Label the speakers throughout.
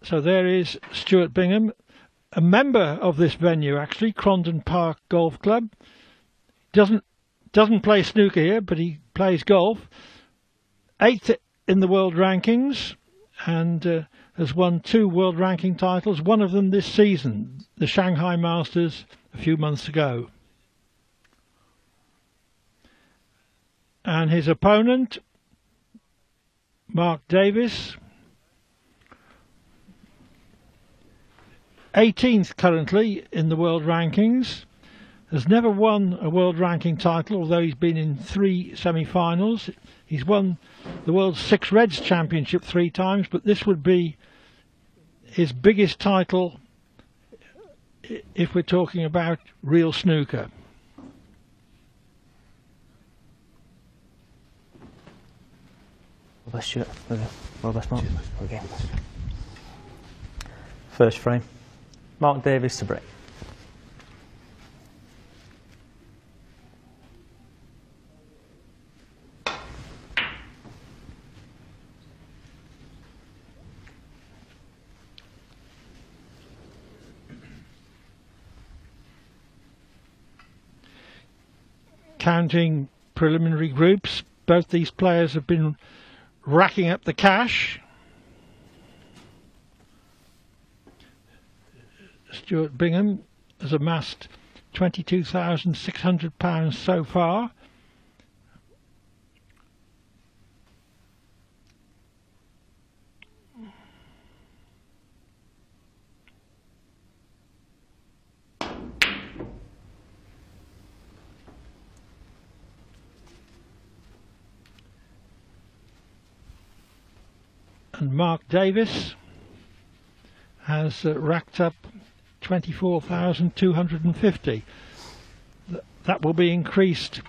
Speaker 1: So there is Stuart Bingham, a member of this venue actually, Crondon Park Golf Club. Doesn't play snooker here, but he plays golf. 8th in the world rankings, and has won 2 world ranking titles, one of them this season, the Shanghai Masters a few months ago. And his opponent, Mark Davis, 18th currently in the world rankings, has never won a world ranking title, although he's been in 3 semi-finals. He's won the World's 6 Reds Championship 3 times, but this would be his biggest title if we're talking about real snooker.
Speaker 2: Well best, Stuart. Well best, Mark. Okay. First frame. Mark Davis to break.
Speaker 1: Counting preliminary groups, both these players have been racking up the cash. Stuart Bingham has amassed £22,600 so far. And Mark Davis has racked up 24,250. That will be increased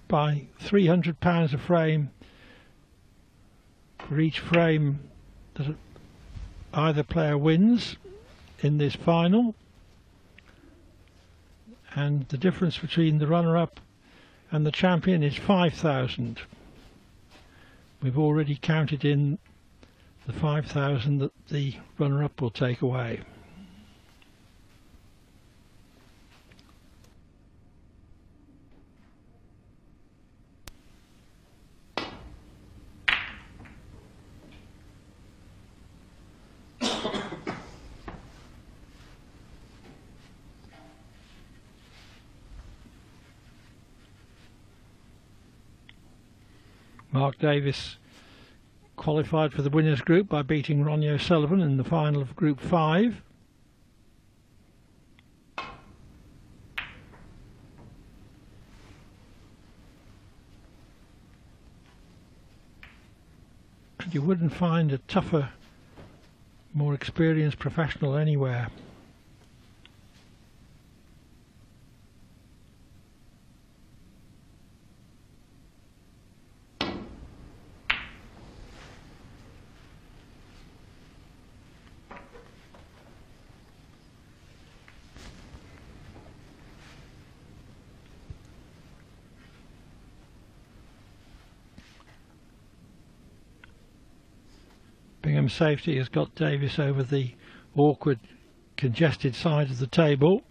Speaker 1: by £300 a frame for each frame that either player wins in this final, and the difference between the runner-up and the champion is 5,000. We've already counted in the 5,000 that the runner-up will take away. Mark Davis qualified for the winners group by beating Ronnie O'Sullivan in the final of Group 5. And you wouldn't find a tougher, more experienced professional anywhere. Bingham safety has got Davis over the awkward, congested side of the table.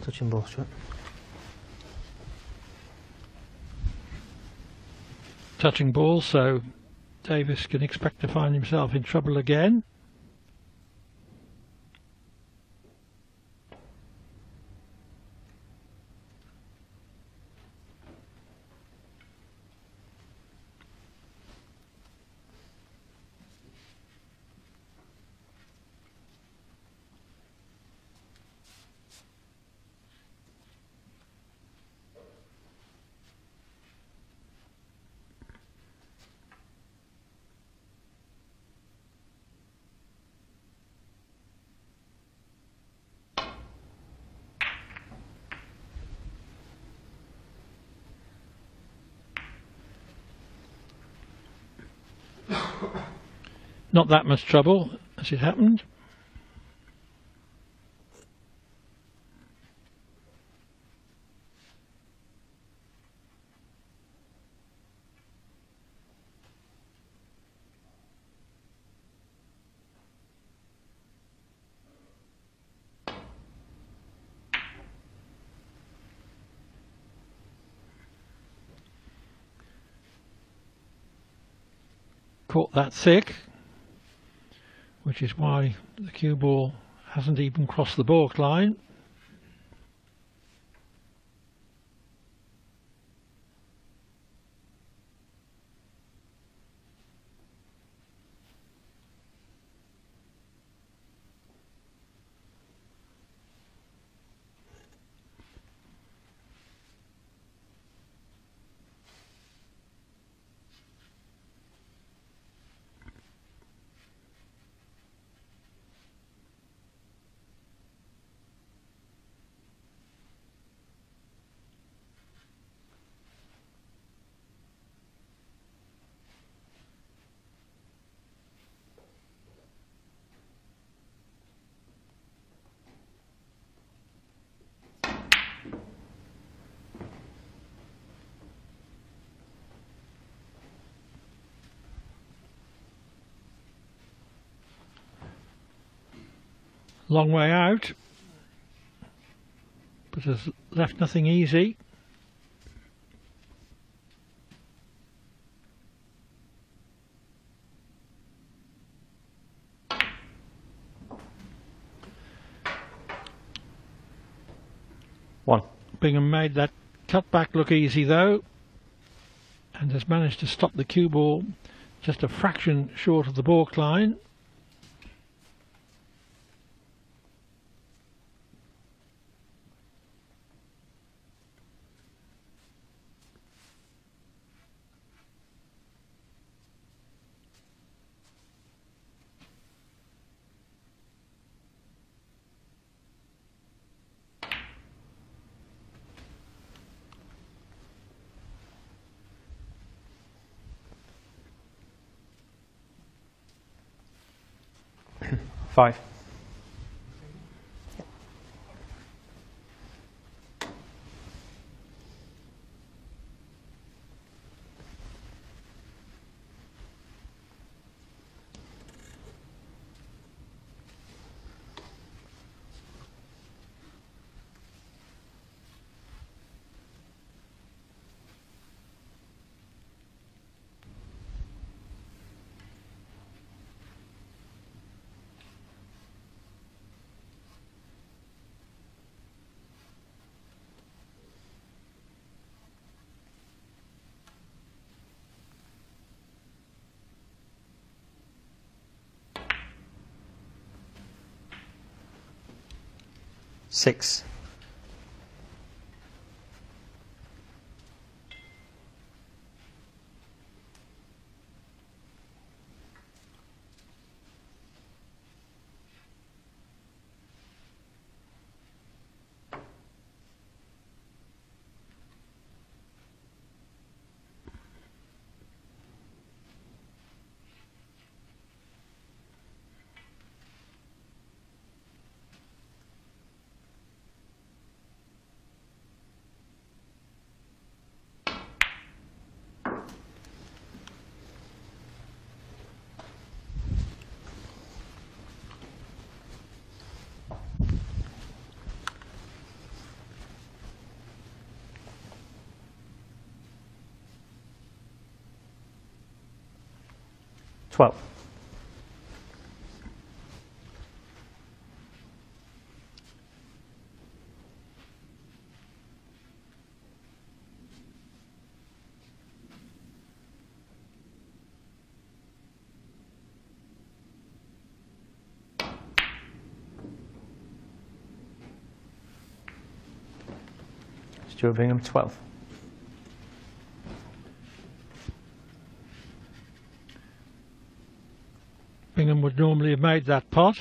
Speaker 2: Touching ball, Stuart.
Speaker 1: Touching ball, so Davis can expect to find himself in trouble again. Not that much trouble as it happened. Caught that thick, which is why the cue ball hasn't even crossed the baulk line. Long way out, but has left nothing easy.
Speaker 2: One.
Speaker 1: Bingham made that cutback look easy though, and has managed to stop the cue ball just a fraction short of the baulk line.
Speaker 2: Five. Six. Twelve. Stuart Bingham, 12.
Speaker 1: Bingham would normally have made that pot.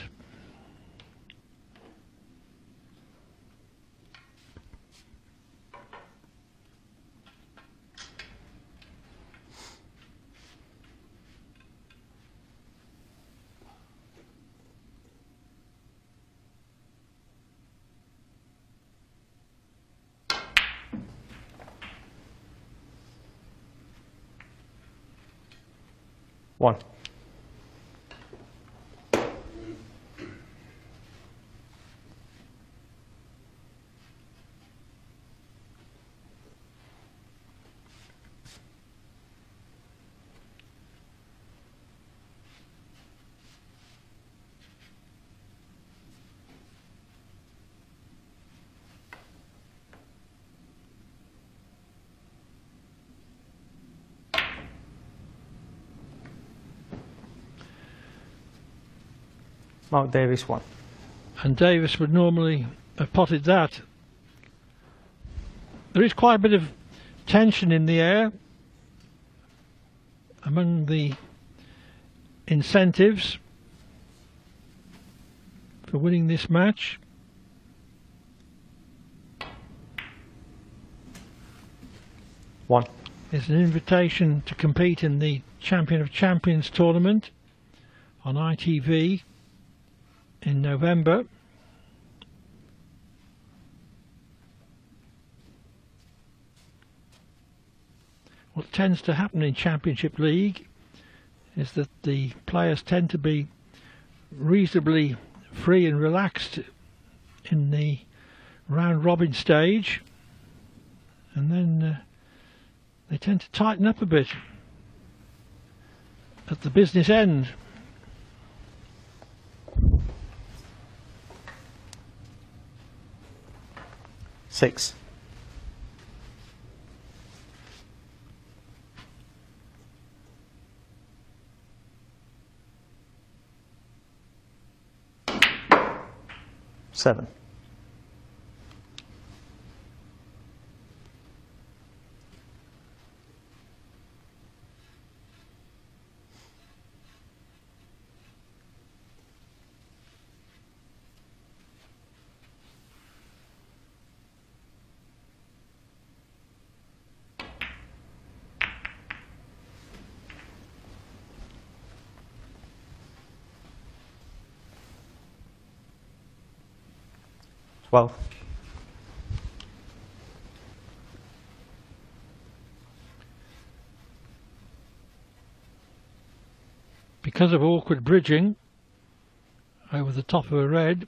Speaker 2: 1. Mark Davis 1.
Speaker 1: And Davis would normally have potted that. There is quite a bit of tension in the air among the incentives for winning this match.
Speaker 2: One.
Speaker 1: It's an invitation to compete in the Champion of Champions tournament on ITV in November. What tends to happen in Championship League is that the players tend to be reasonably free and relaxed in the round robin stage, and then they tend to tighten up a bit at the business end.
Speaker 2: Six. Seven. Well,
Speaker 1: because of awkward bridging over the top of a red,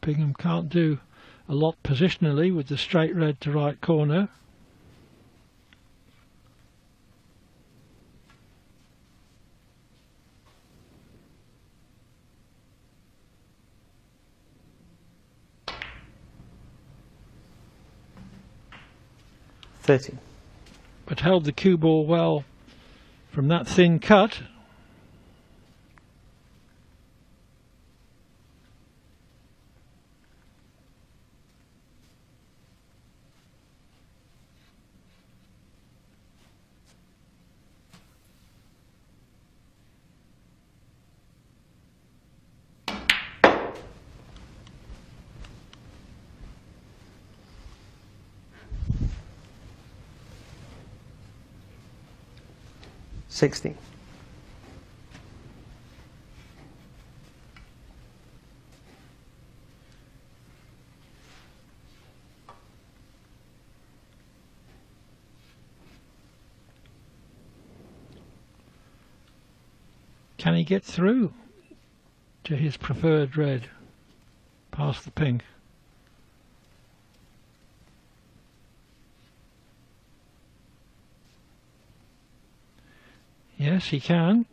Speaker 1: Bingham can't do a lot positionally with the straight red to right corner. But held the cue ball well from that thin cut.
Speaker 2: $60.
Speaker 1: Can he get through to his preferred red past the pink? Yes, he can.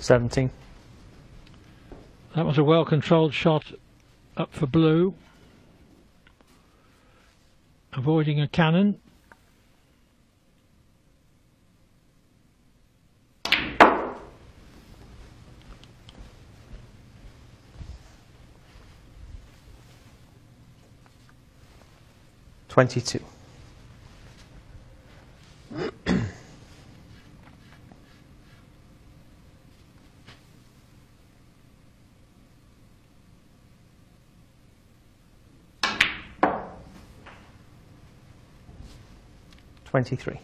Speaker 2: $17.
Speaker 1: That was a well-controlled shot up for blue, avoiding a cannon.
Speaker 2: $22. $23.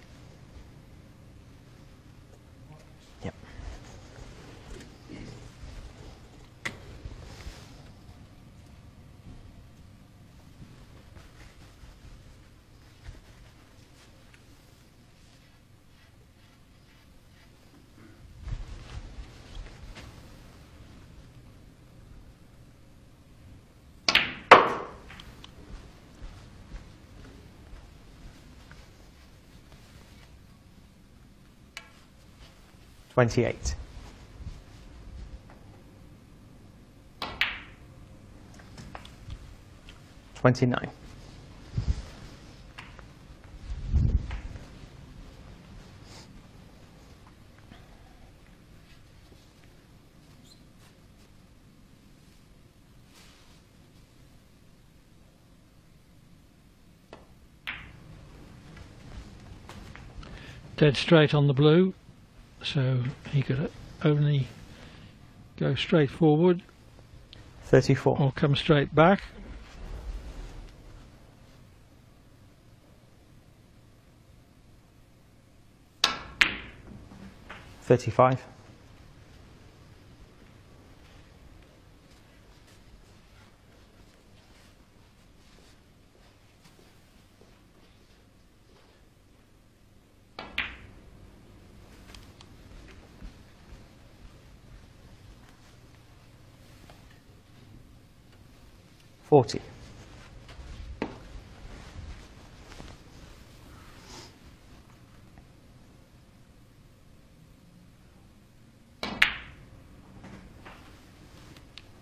Speaker 2: 28. 29.
Speaker 1: 'Dead straight on the blue, so he could only go straight forward
Speaker 2: 34.
Speaker 1: or come straight back.
Speaker 2: $35. 40.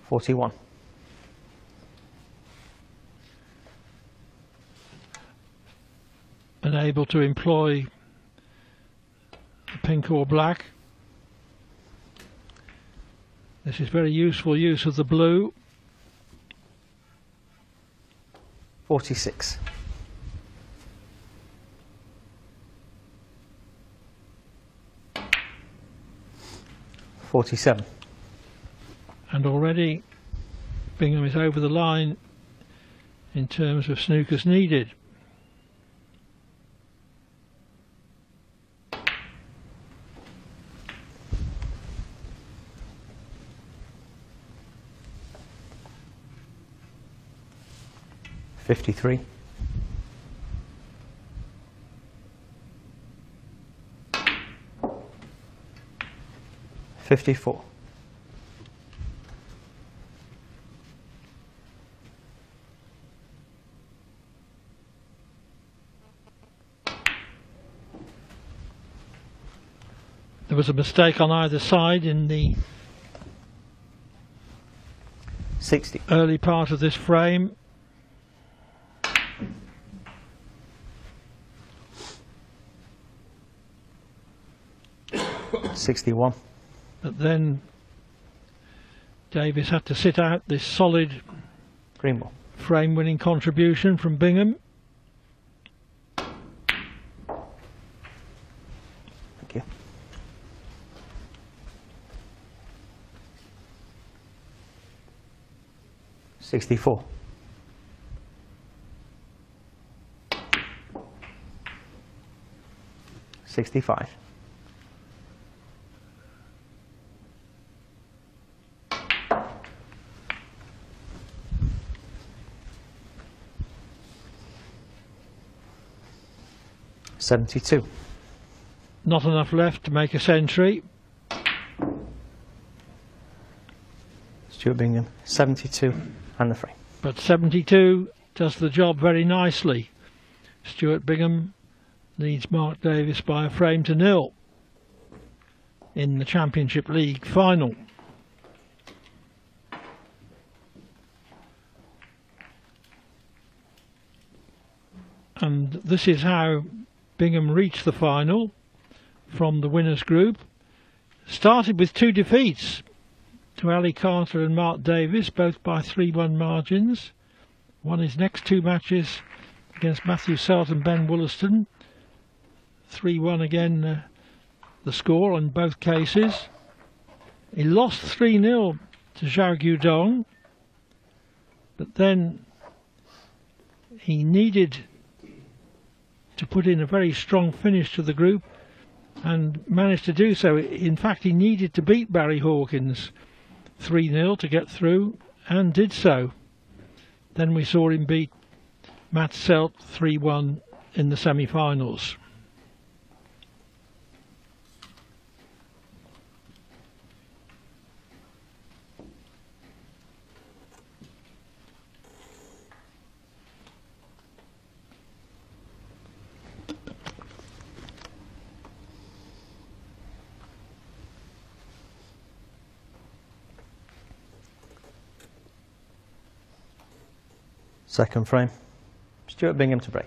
Speaker 2: 41.
Speaker 1: Unable to employ the pink or black. This is very useful use of the blue.
Speaker 2: 46. 47.
Speaker 1: And already Bingham is over the line in terms of snookers needed.
Speaker 2: $53. 54.
Speaker 1: 'There was a mistake on either side in the
Speaker 2: 60.
Speaker 1: early part of this frame.
Speaker 2: 61.
Speaker 1: But then Davis had to sit out this solid
Speaker 2: Green ball.
Speaker 1: frame winning contribution from Bingham.
Speaker 2: Thank you. $64. 65. 72.
Speaker 1: Not enough left to make a century.
Speaker 2: Stuart Bingham, 72 and the frame.
Speaker 1: But 72 does the job very nicely. Stuart Bingham leads Mark Davis by a frame to nil in the Championship League final. And this is how Bingham reached the final from the winners group. Started with 2 defeats to Ali Carter and Mark Davis, both by 3-1 margins. Won his next 2 matches against Matthew Selt and Ben Wollaston. 3-1 again the score in both cases. He lost 3-0 to Zhao Guodong, but then he needed to put in a very strong finish to the group and managed to do so. In fact, he needed to beat Barry Hawkins 3-0 to get through, and did so. Then we saw him beat Matt Selt 3-1 in the semi-finals.
Speaker 2: Second frame. Stuart Bingham to break.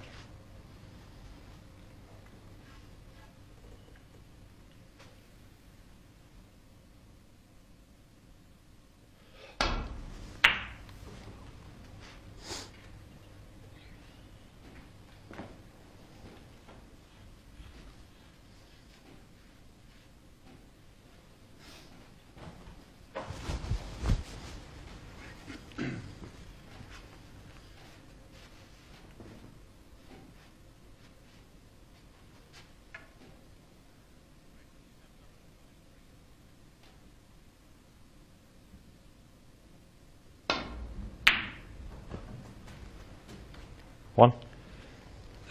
Speaker 2: One.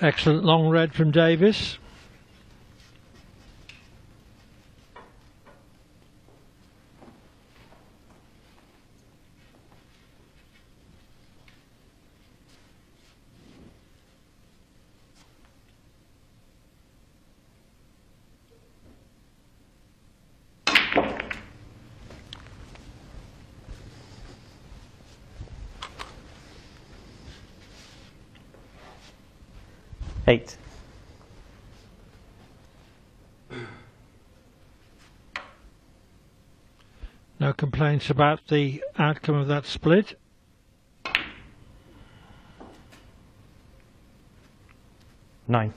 Speaker 1: Excellent long red from Davis.
Speaker 2: Eight.
Speaker 1: No complaints about the outcome of that split.
Speaker 2: Nine.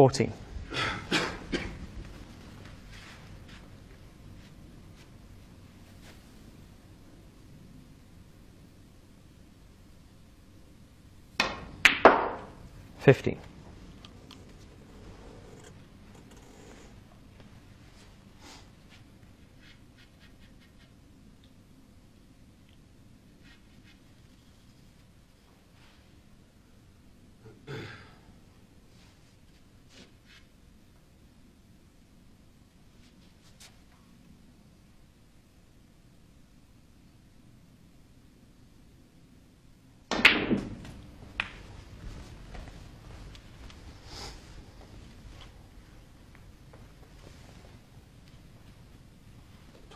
Speaker 2: 14. $15.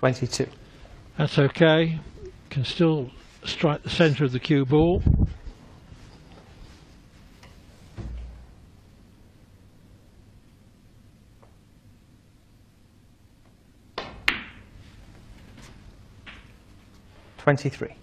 Speaker 2: $22.
Speaker 1: That's okay. Can still strike the centre of the cue ball.
Speaker 2: $23.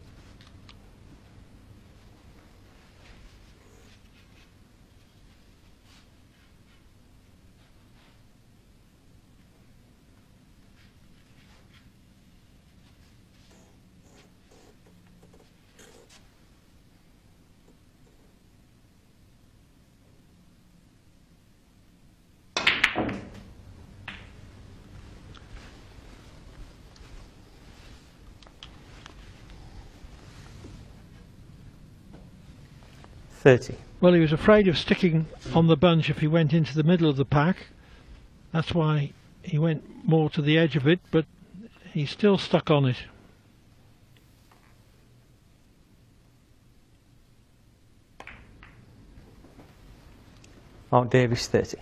Speaker 2: $30.
Speaker 1: Well, he was afraid of sticking on the bunch if he went into the middle of the pack. That's why he went more to the edge of it, but he's still stuck on it.
Speaker 2: Mark Davis, 30.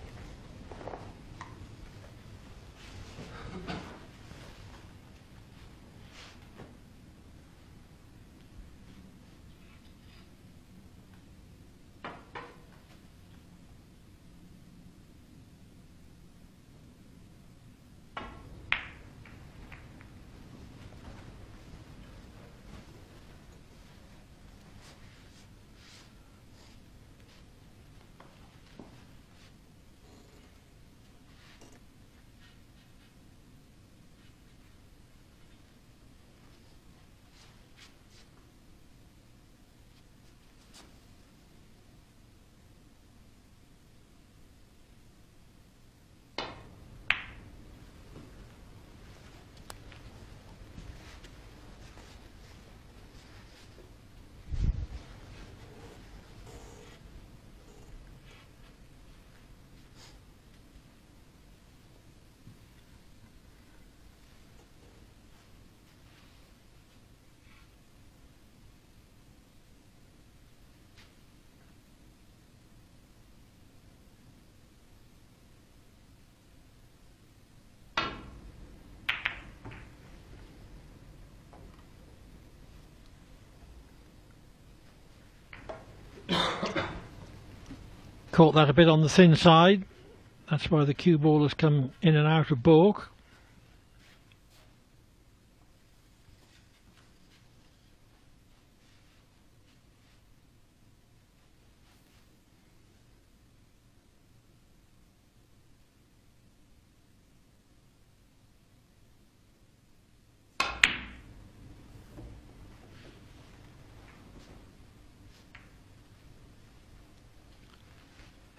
Speaker 1: Caught that a bit on the thin side. That's why the cue ball has come in and out of baulk.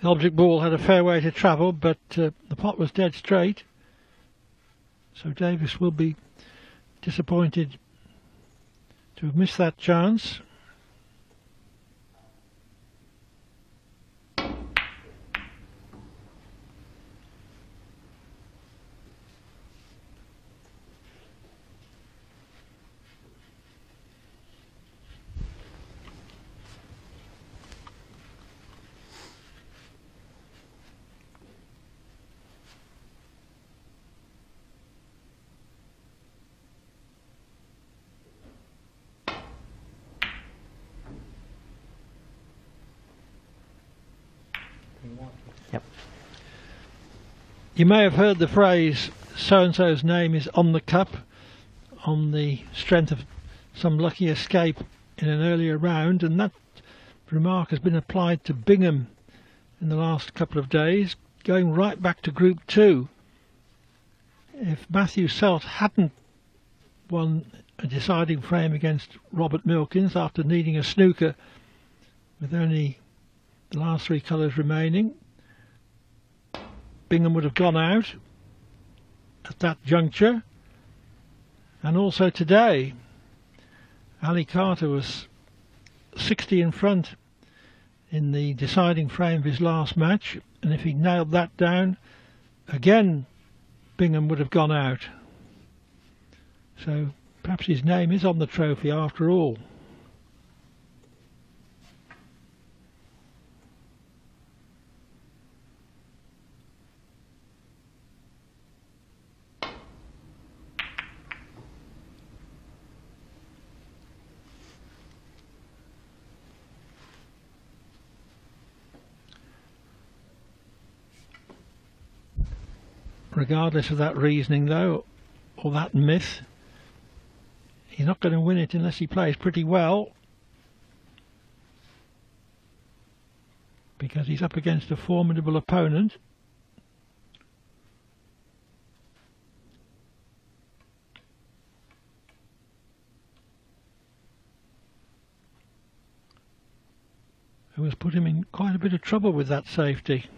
Speaker 1: The object ball had a fair way to travel, but the pot was dead straight, so Davis will be disappointed to have missed that chance.
Speaker 2: Yep.
Speaker 1: You may have heard the phrase, so-and-so's name is on the cup, on the strength of some lucky escape in an earlier round, and that remark has been applied to Bingham in the last couple of days, going right back to Group 2. If Matthew Selt hadn't won a deciding frame against Robert Milkins after needing a snooker with only the last three colours remaining, Bingham would have gone out at that juncture. And also today, Ali Carter was 60 in front in the deciding frame of his last match, and if he nailed that down, again Bingham would have gone out. So perhaps his name is on the trophy after all. Regardless of that reasoning though, or that myth, he's not going to win it unless he plays pretty well, because he's up against a formidable opponent. Who has put him in quite a bit of trouble with that safety.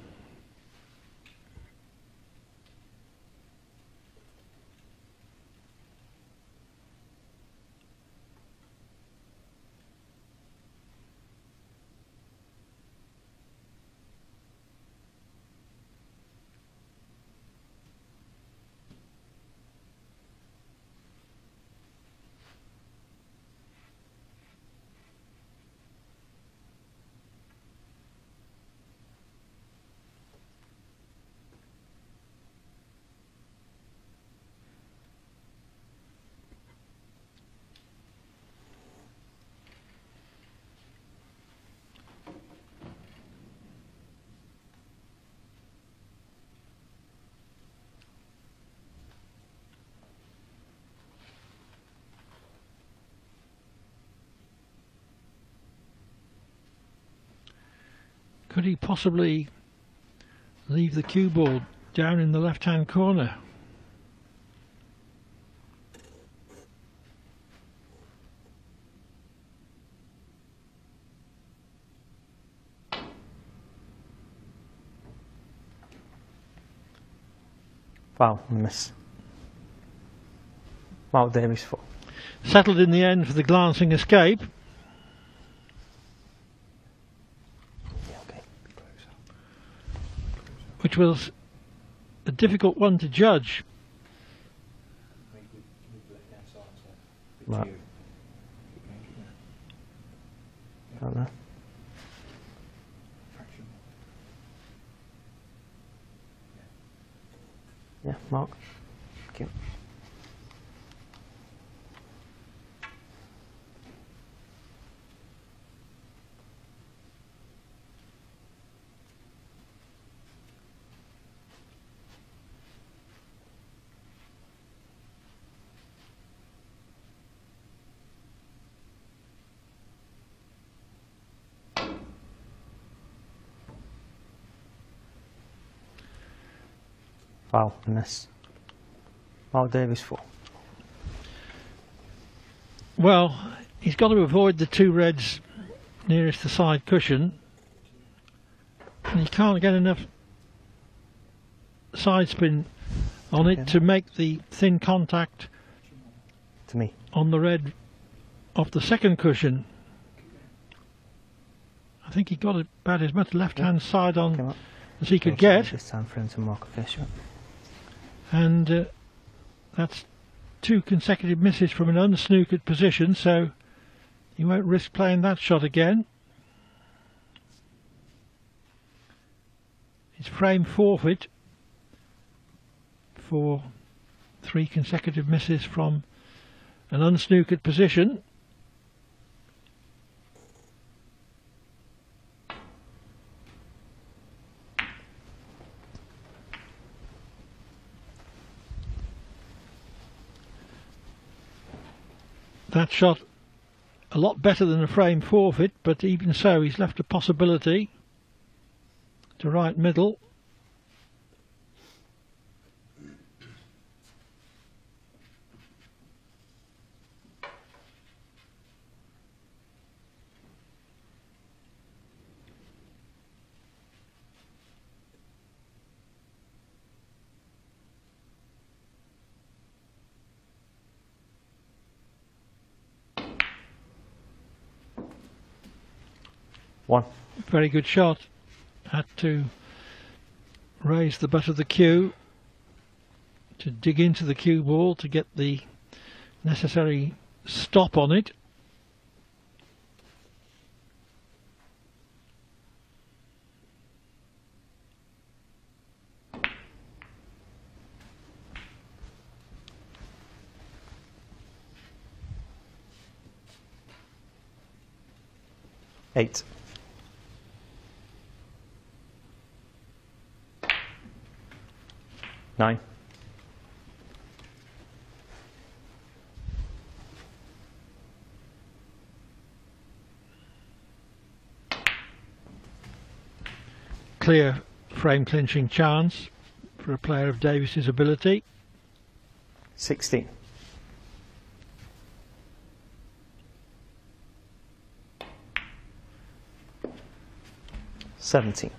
Speaker 1: Could he possibly leave the cue ball down in the left hand corner?
Speaker 2: Wow, miss. Wow, Davis foot.
Speaker 1: Settled in the end for the glancing escape. Which was a difficult one to judge.
Speaker 2: Right. Don't know. Yeah, Mark. Thank you. Wow, miss. Mark Davies 4.
Speaker 1: Well, he's got to avoid the two reds nearest the side cushion, and he can't get enough side spin on it to make the thin contact
Speaker 2: To me.
Speaker 1: on the red off the second cushion. I think he got about as much left-hand side on as he could get.
Speaker 2: This time for him to mark a fish.
Speaker 1: And that's two consecutive misses from an unsnookered position, so he won't risk playing that shot again. His frame forfeit for 3 consecutive misses from an unsnookered position. That shot a lot better than a frame forfeit, but even so he's left a possibility to right middle.
Speaker 2: One.
Speaker 1: Very good shot. Had to raise the butt of the cue to dig into the cue ball to get the necessary stop on it.
Speaker 2: Eight. Nine.
Speaker 1: Clear frame clinching chance for a player of Davis's ability.
Speaker 2: 16. Seventeen.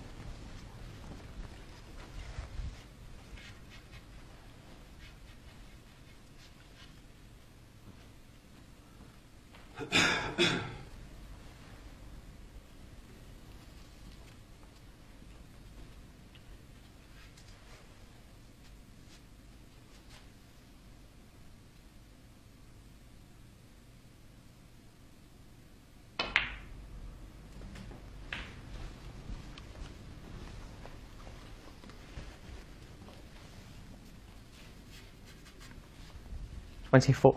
Speaker 2: $24.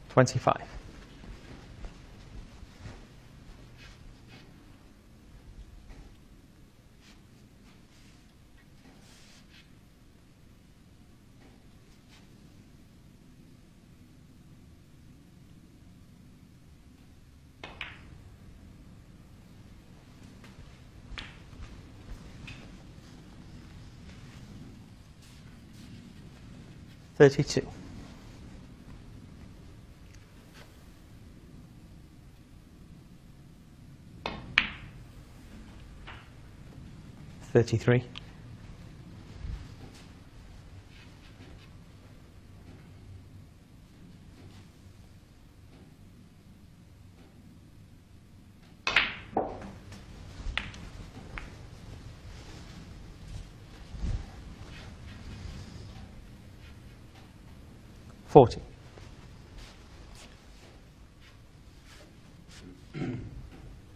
Speaker 2: 25. 32. 33. 40.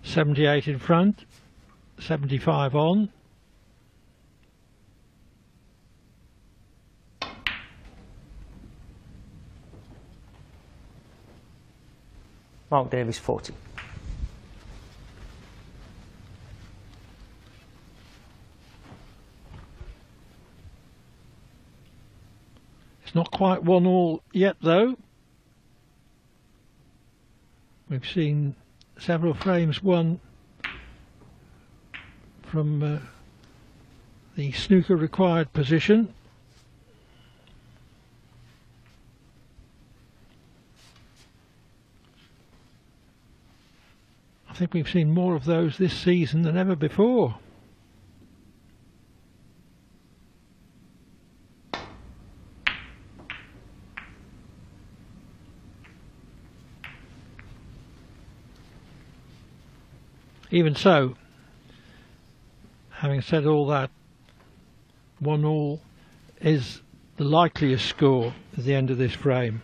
Speaker 1: 78 in front, 75 on.
Speaker 2: Mark Davies 40.
Speaker 1: It's not quite 1-1 yet though. We've seen several frames won from the snooker required position. I think we've seen more of those this season than ever before. Even so, having said all that, 1-1 is the likeliest score at the end of this frame.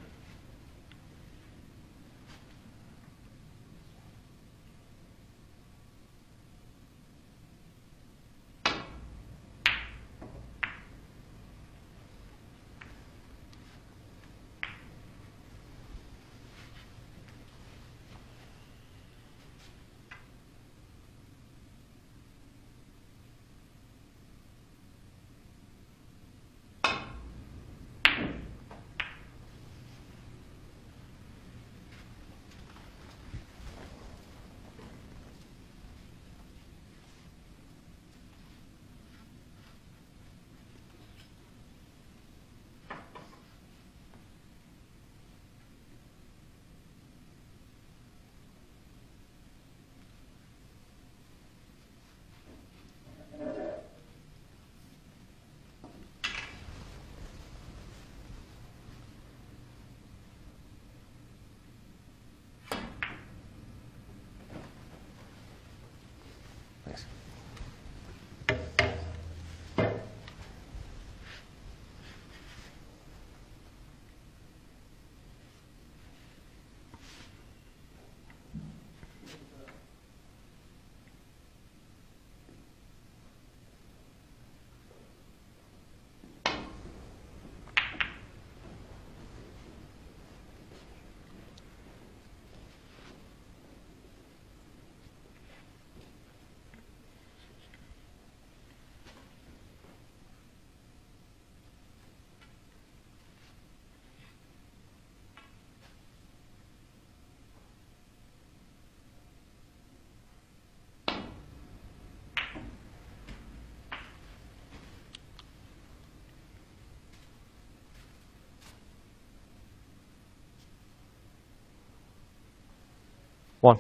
Speaker 2: One.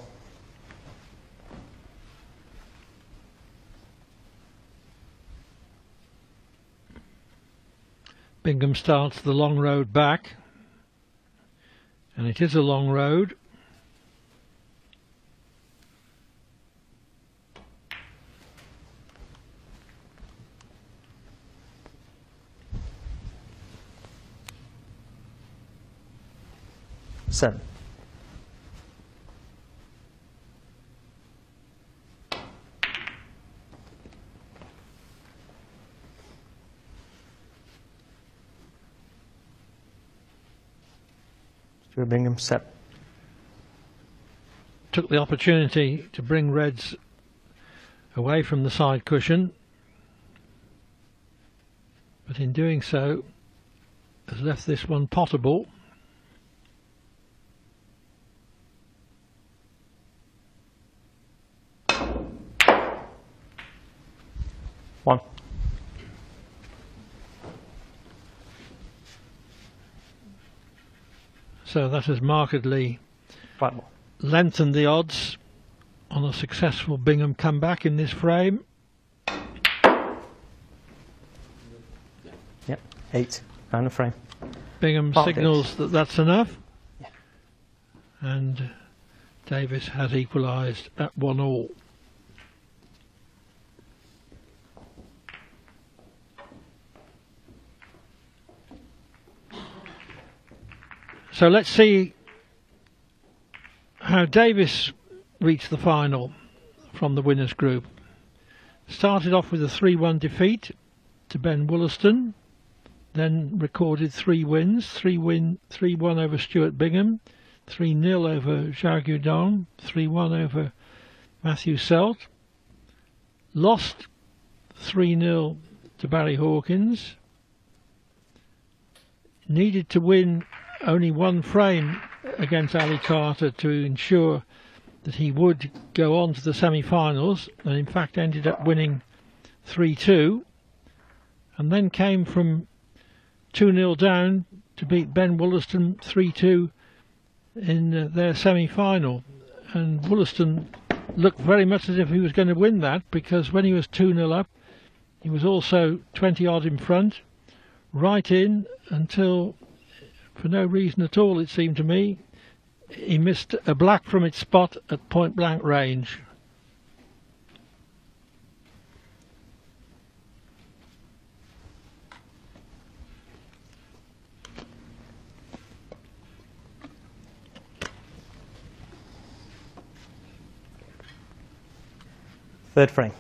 Speaker 1: Bingham starts the long road back, and it is a long road.
Speaker 2: Seven. Stuart Bingham, set.
Speaker 1: Took the opportunity to bring reds away from the side cushion, but in doing so has left this one potable.
Speaker 2: One.
Speaker 1: So that has markedly
Speaker 2: Five more.
Speaker 1: lengthened the odds on a successful Bingham comeback in this frame.
Speaker 2: Yep. 8. And a frame.
Speaker 1: Bingham signals that that's enough.
Speaker 2: Yeah.
Speaker 1: And Davis has equalised at 1-1. So let's see how Davis reached the final from the winners group. Started off with a 3-1 defeat to Ben Wollaston, then recorded 3 wins, 3-1 over Stuart Bingham, 3-0 over Zhao Guodong, 3-1 over Matthew Selt, lost 3-0 to Barry Hawkins, needed to win only 1 frame against Ali Carter to ensure that he would go on to the semi-finals, and in fact ended up winning 3-2, and then came from 2-0 down to beat Ben Wollaston 3-2 in their semi-final. And Wollaston looked very much as if he was going to win that, because when he was 2-0 up, he was also 20 odd in front, right in until, for no reason at all it seemed to me, he missed a black from its spot at point blank range.
Speaker 2: Third frame.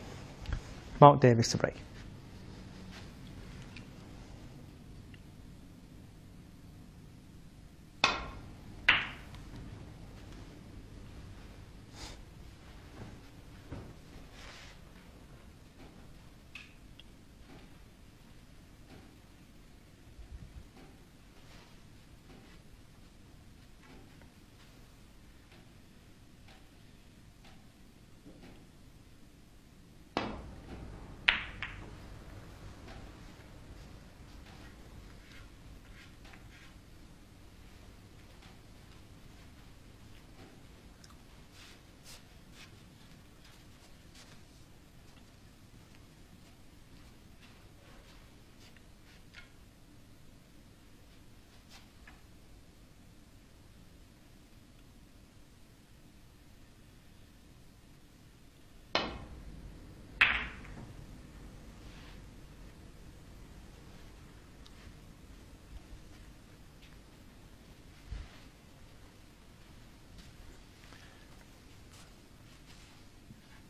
Speaker 2: Mark Davis to break.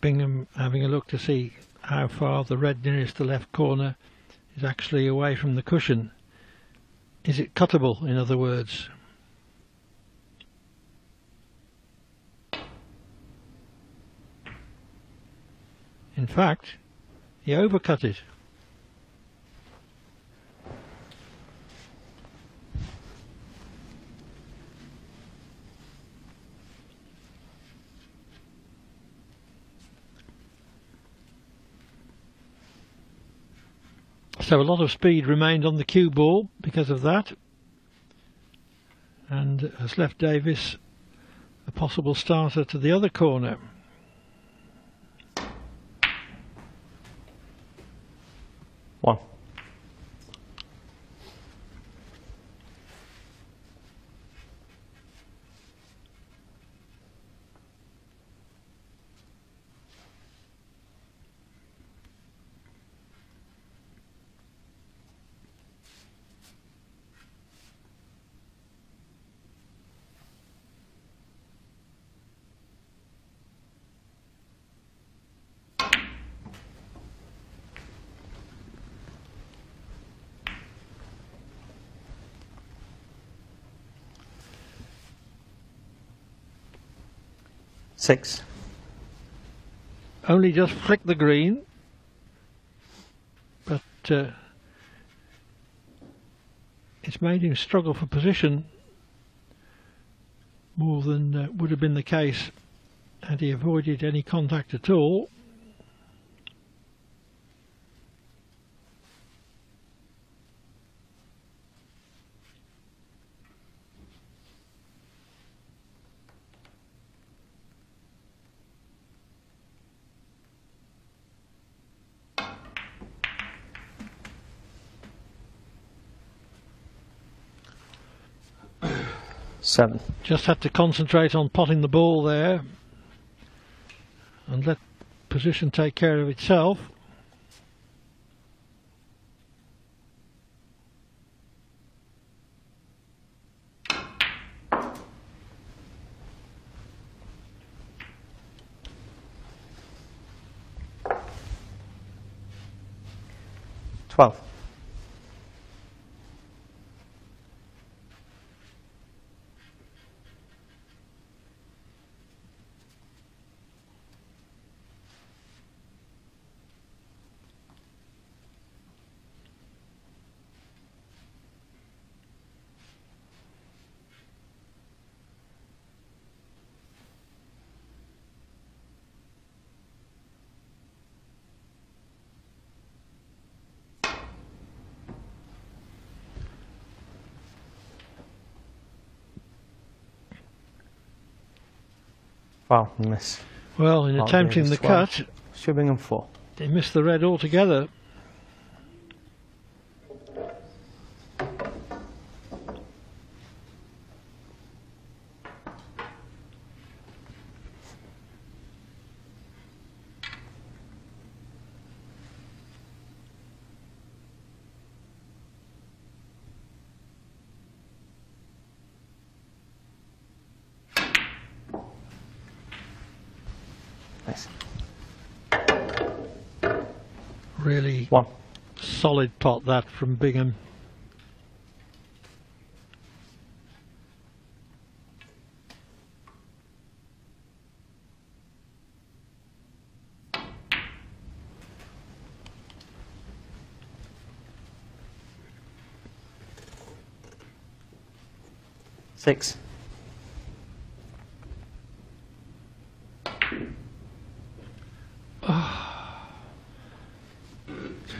Speaker 1: Bingham having a look to see how far the red nearest the left corner is actually away from the cushion. Is it cuttable, in other words? In fact, he overcut it. So a lot of speed remained on the cue ball because of that, and has left Davis a possible starter to the other corner.
Speaker 2: One. Six.
Speaker 1: Only just flicked the green, but it's made him struggle for position more than would have been the case had he avoided any contact at all.
Speaker 2: Seven.
Speaker 1: Just had to concentrate on potting the ball there and let position take care of itself.
Speaker 2: Twelve. Wow, miss.
Speaker 1: Well, in
Speaker 2: Mark
Speaker 1: attempting
Speaker 2: Davis,
Speaker 1: the
Speaker 2: 12.
Speaker 1: cut,
Speaker 2: Stuart Bingham 4.
Speaker 1: they missed the red altogether.
Speaker 2: Nice.
Speaker 1: Really
Speaker 2: 1.
Speaker 1: solid pot that from Bingham.
Speaker 2: Six.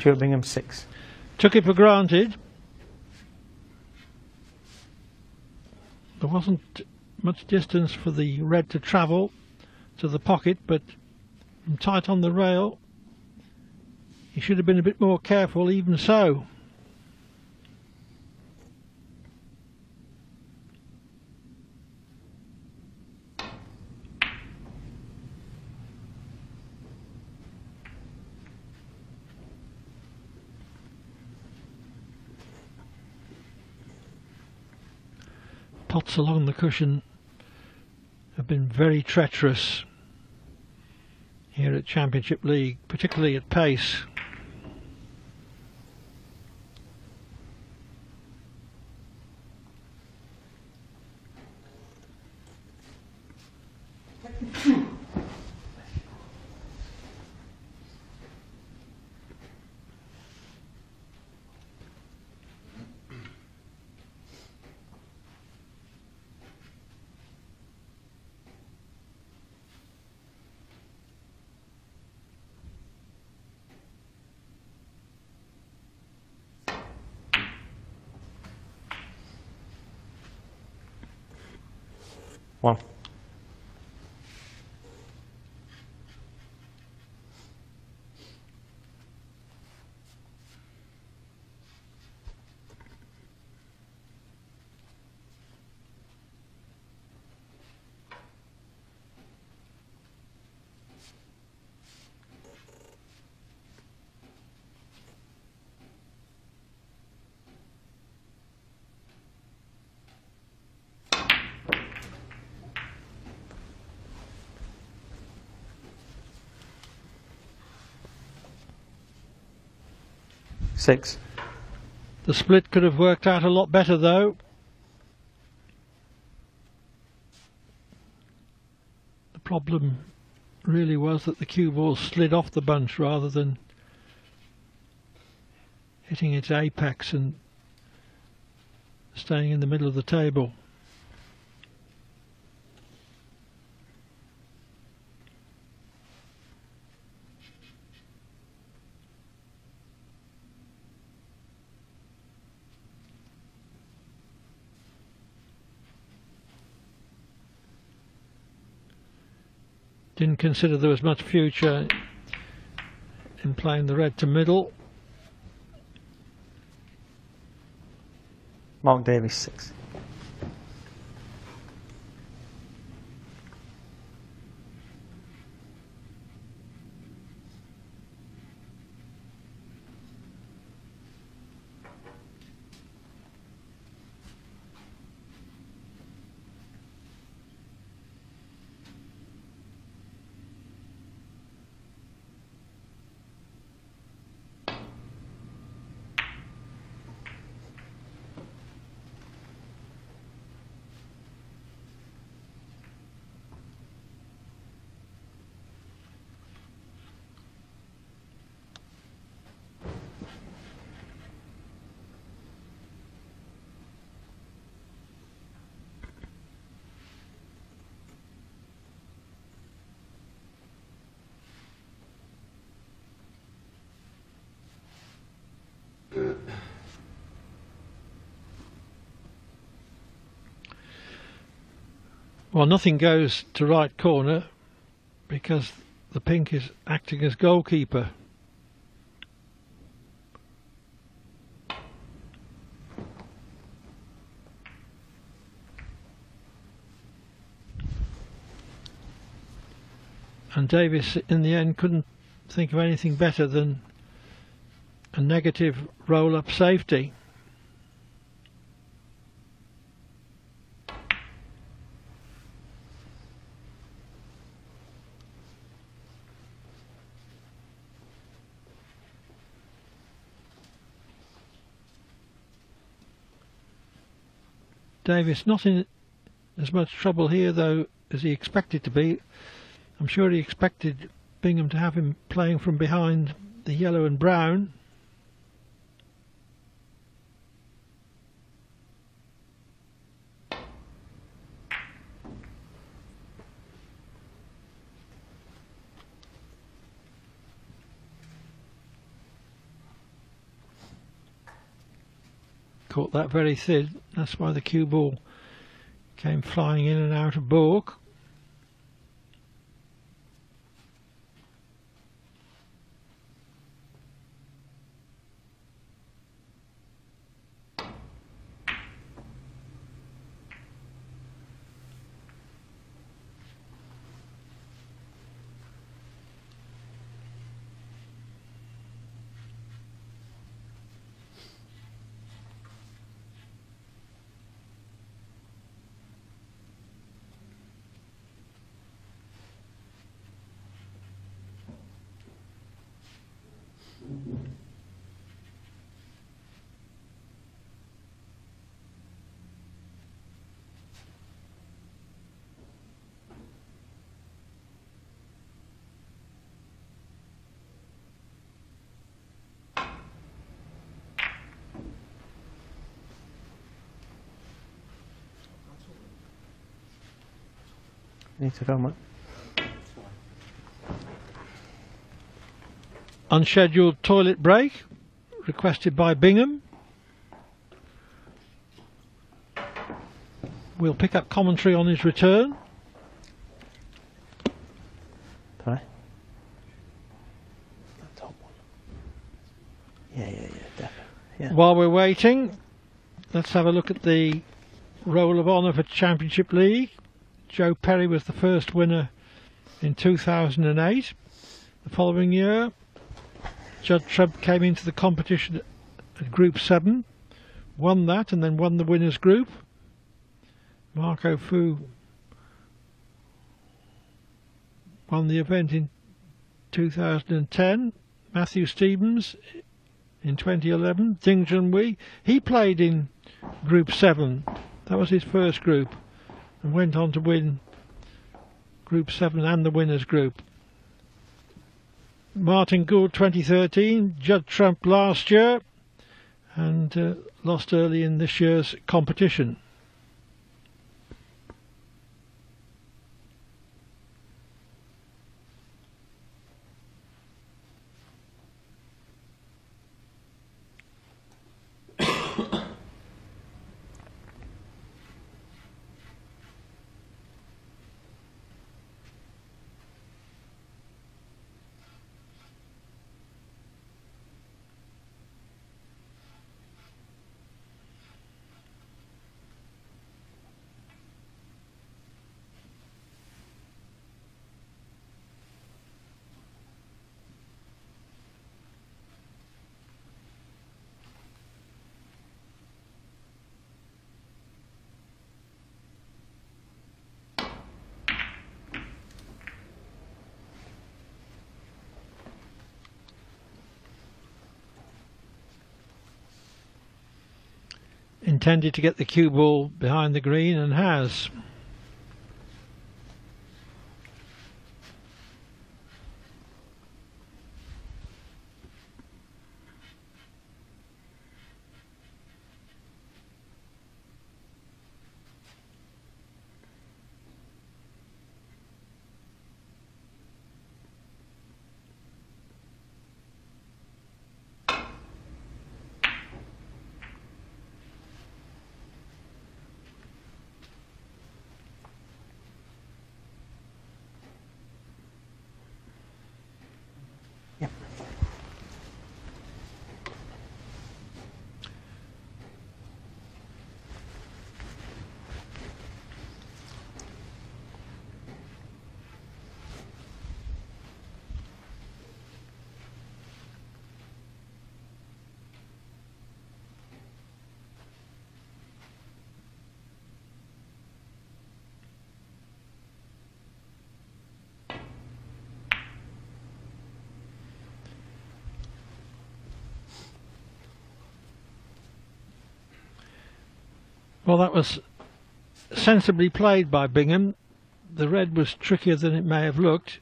Speaker 2: Stuart Bingham 6.
Speaker 1: Took it for granted. There wasn't much distance for the red to travel to the pocket, but from tight on the rail, he should have been a bit more careful even so. Pots along the cushion have been very treacherous here at Championship League, particularly at pace.
Speaker 2: One. Six.
Speaker 1: The split could have worked out a lot better though. The problem really was that the cue ball slid off the bunch rather than hitting its apex and staying in the middle of the table. Didn't consider there was much future in playing the red to middle.
Speaker 2: Mark Davis 6.
Speaker 1: Well, nothing goes to right corner because the pink is acting as goalkeeper. And Davis in the end couldn't think of anything better than a negative roll-up safety. Davis not in as much trouble here though as he expected to be. I'm sure he expected Bingham to have him playing from behind the yellow and brown. Caught that very thin, that's why the cue ball came flying in and out of baulk.
Speaker 2: Need to film it.
Speaker 1: Unscheduled toilet break requested by Bingham. We'll pick up commentary on his return.
Speaker 2: Sorry? That top one. Yeah, definitely. Yeah.
Speaker 1: While we're waiting, let's have a look at the Roll of Honour for Championship League. Joe Perry was the first winner in 2008. The following year, Judd Trump came into the competition at Group 7, won that and then won the winners group. Marco Fu won the event in 2010. Matthew Stevens in 2011. Ding Junhui, he played in Group 7. That was his first group and went on to win Group 7 and the winners group. Martin Gould 2013, Judd Trump last year, and lost early in this year's competition. Intended to get the cue ball behind the green and has. Well, that was sensibly played by Bingham. The red was trickier than it may have looked,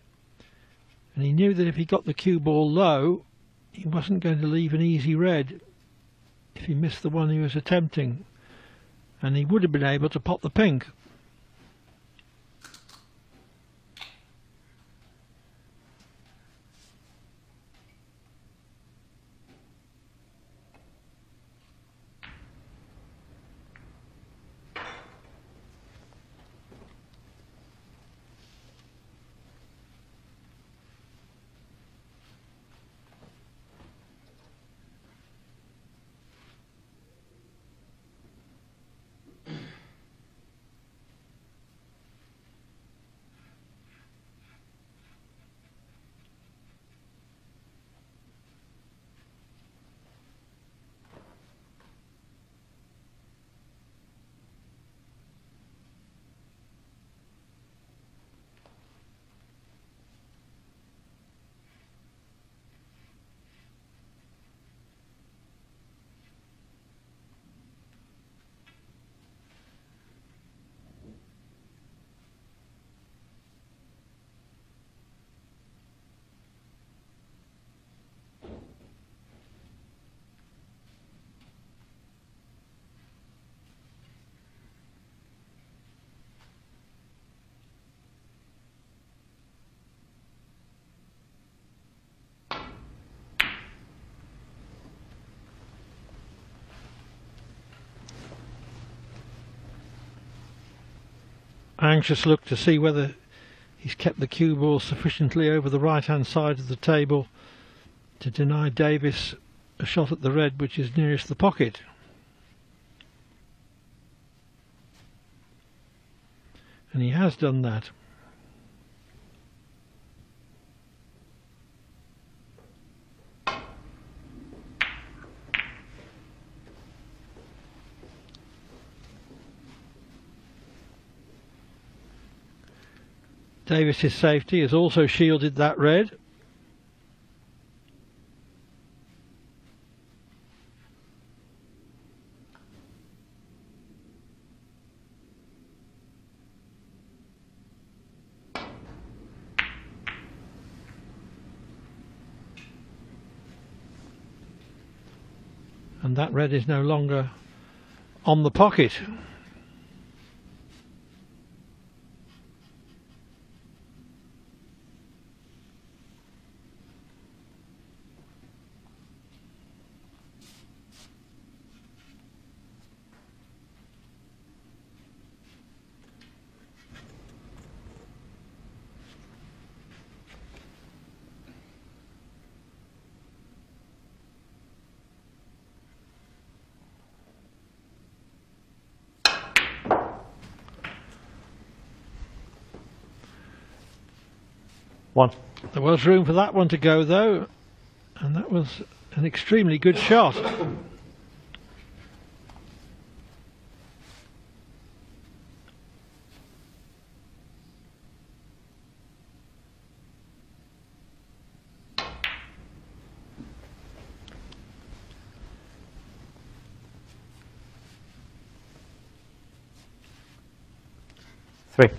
Speaker 1: and he knew that if he got the cue ball low, he wasn't going to leave an easy red if he missed the one he was attempting, and he would have been able to pot the pink. Anxious look to see whether he's kept the cue ball sufficiently over the right hand side of the table to deny Davis a shot at the red which is nearest the pocket. And he has done that. Davis's safety has also shielded that red. And that red is no longer on the pocket.
Speaker 2: One.
Speaker 1: There was room for that one to go though, and that was an extremely good shot.
Speaker 2: Three.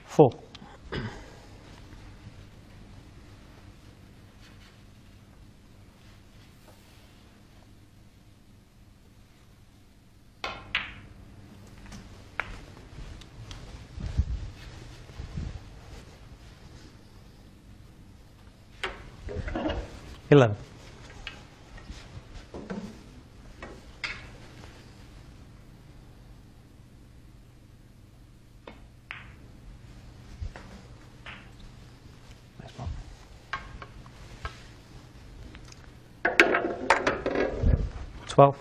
Speaker 2: Four. 11. Nice ball. 12.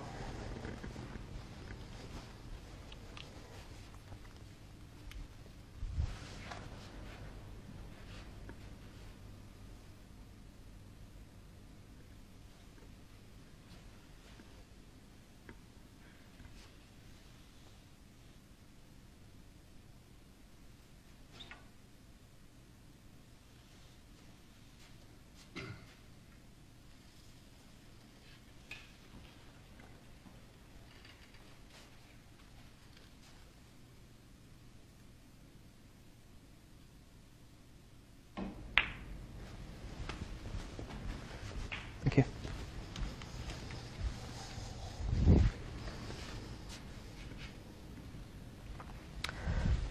Speaker 2: Thank you.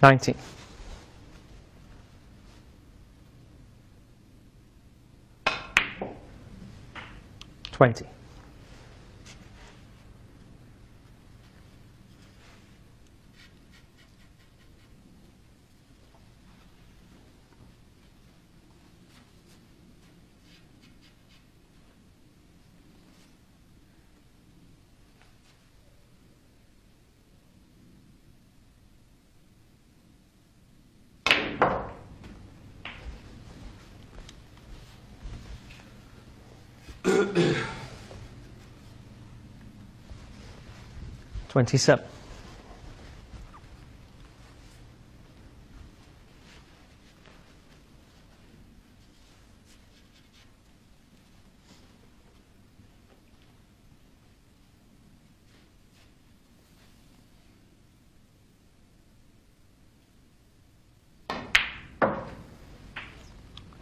Speaker 2: $19. 20. 27.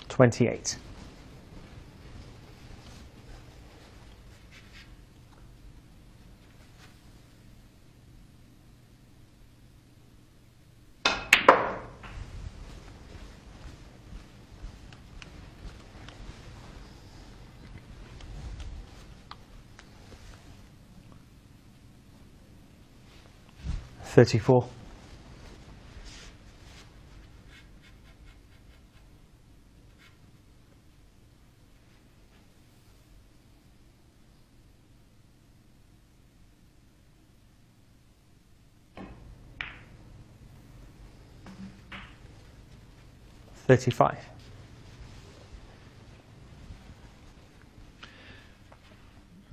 Speaker 2: 28. 34. 35.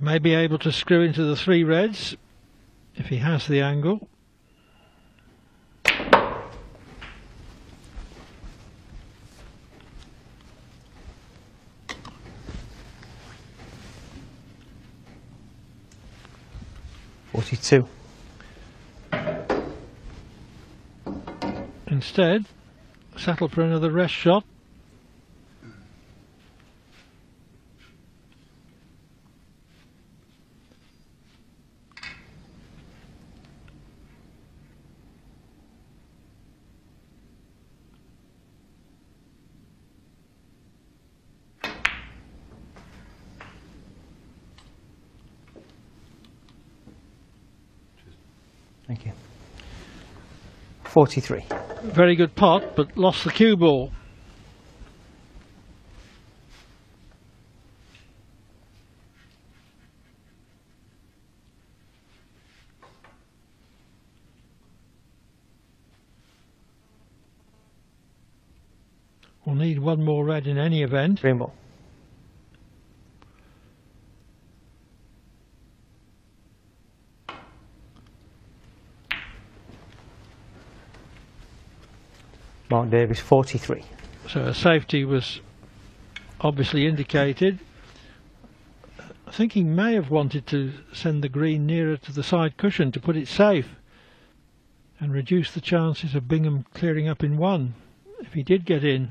Speaker 1: May be able to screw into the 3 reds if he has the angle.
Speaker 2: $42.
Speaker 1: Instead, settle for another rest shot.
Speaker 2: Thank you. 43.
Speaker 1: Very good pot, but lost the cue ball. We'll need one more red in any event.
Speaker 2: Green ball. Mark Davis, 43.
Speaker 1: So a safety was obviously indicated. I think he may have wanted to send the green nearer to the side cushion to put it safe and reduce the chances of Bingham clearing up in 1 if he did get in.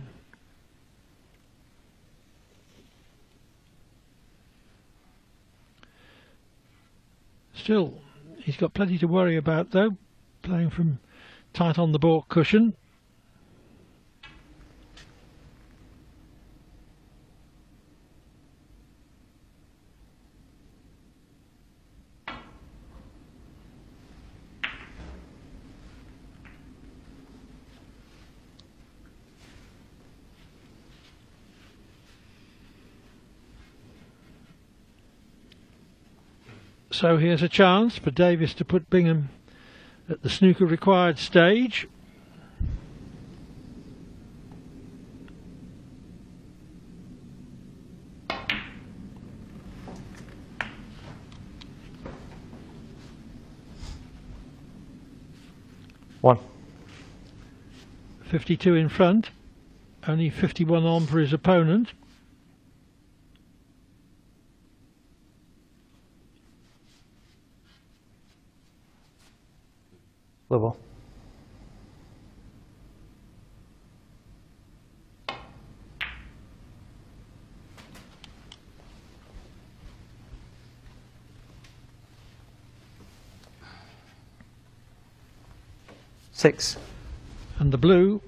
Speaker 1: Still, he's got plenty to worry about though, playing from tight on the baulk cushion. So here's a chance for Davis to put Bingham at the snooker required stage.
Speaker 2: One.
Speaker 1: 52 in front, only 51 on for his opponent.
Speaker 2: Blue ball. 6.
Speaker 1: And the blue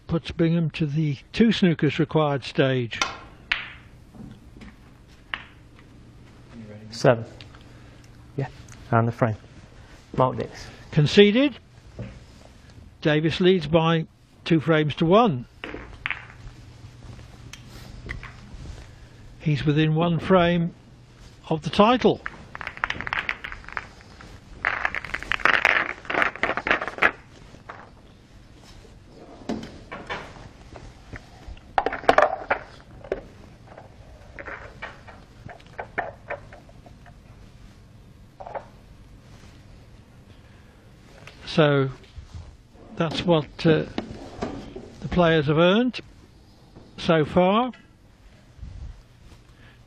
Speaker 1: puts Bingham to the 2 snookers required stage.
Speaker 2: 7. Yeah, and the frame. Mark Davis.
Speaker 1: Conceded. Davis leads by 2 frames to 1. He's within 1 frame of the title. So that's what the players have earned so far.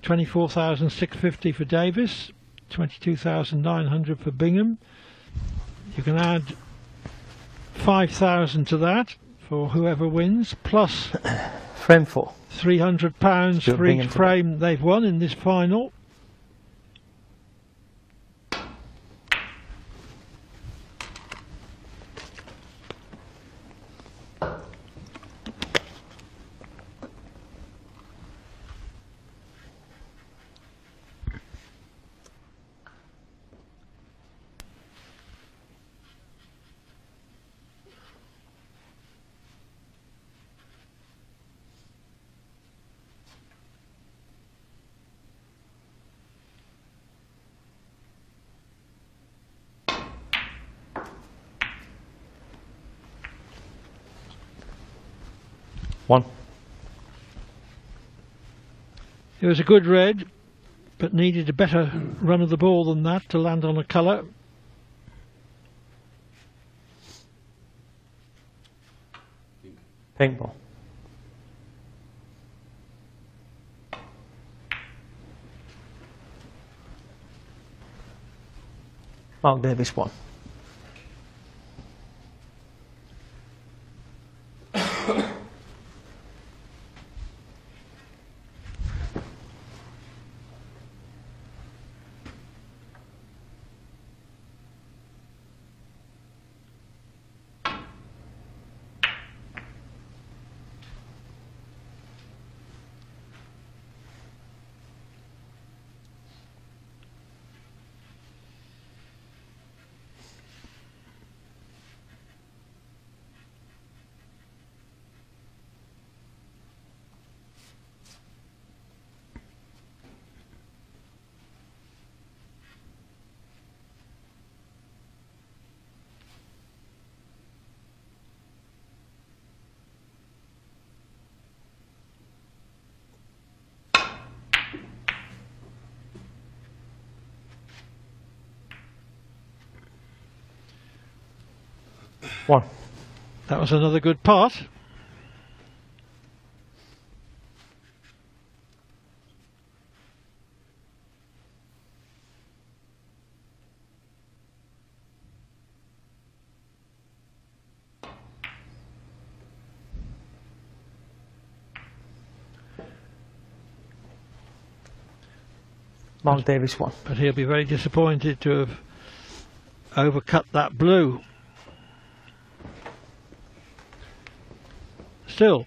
Speaker 1: 24,650 for Davis, 22,900 for Bingham. You can add 5,000 to that for whoever wins, plus
Speaker 2: frame 4.
Speaker 1: £300 for each frame they've won in this final.
Speaker 2: One.
Speaker 1: It was a good red, but needed a better run of the ball than that to land on a colour.
Speaker 2: Pink ball. Mark Davis 1. One.
Speaker 1: That was another good part.
Speaker 2: Mark Davis 1.
Speaker 1: But he'll be very disappointed to have overcut that blue. Still,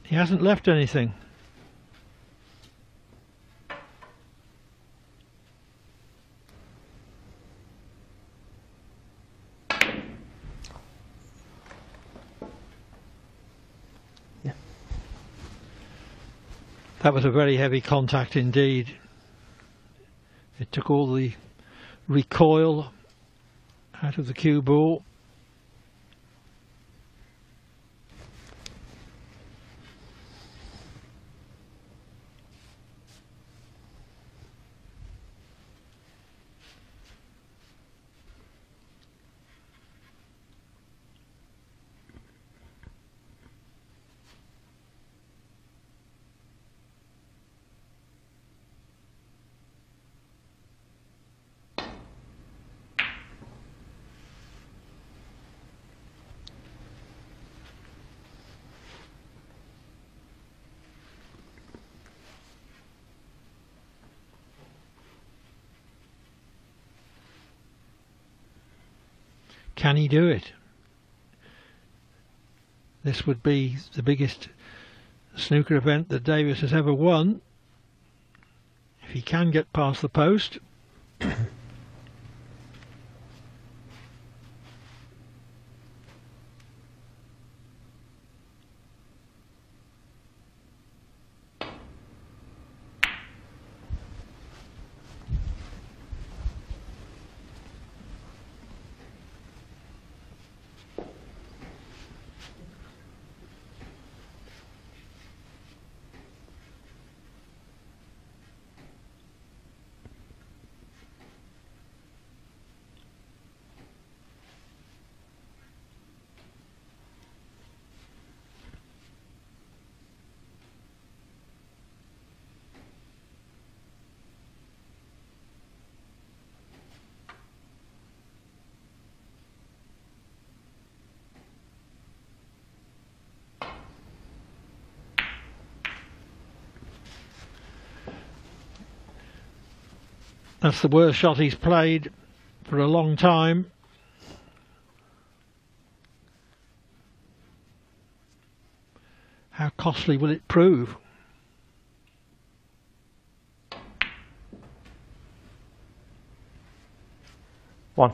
Speaker 1: he hasn't left anything.
Speaker 2: Yeah.
Speaker 1: That was a very heavy contact indeed. It took all the recoil out of the cue ball. Can he do it? This would be the biggest snooker event that Davis has ever won, if he can get past the post. That's the worst shot he's played for a long time. How costly will it prove?
Speaker 2: One.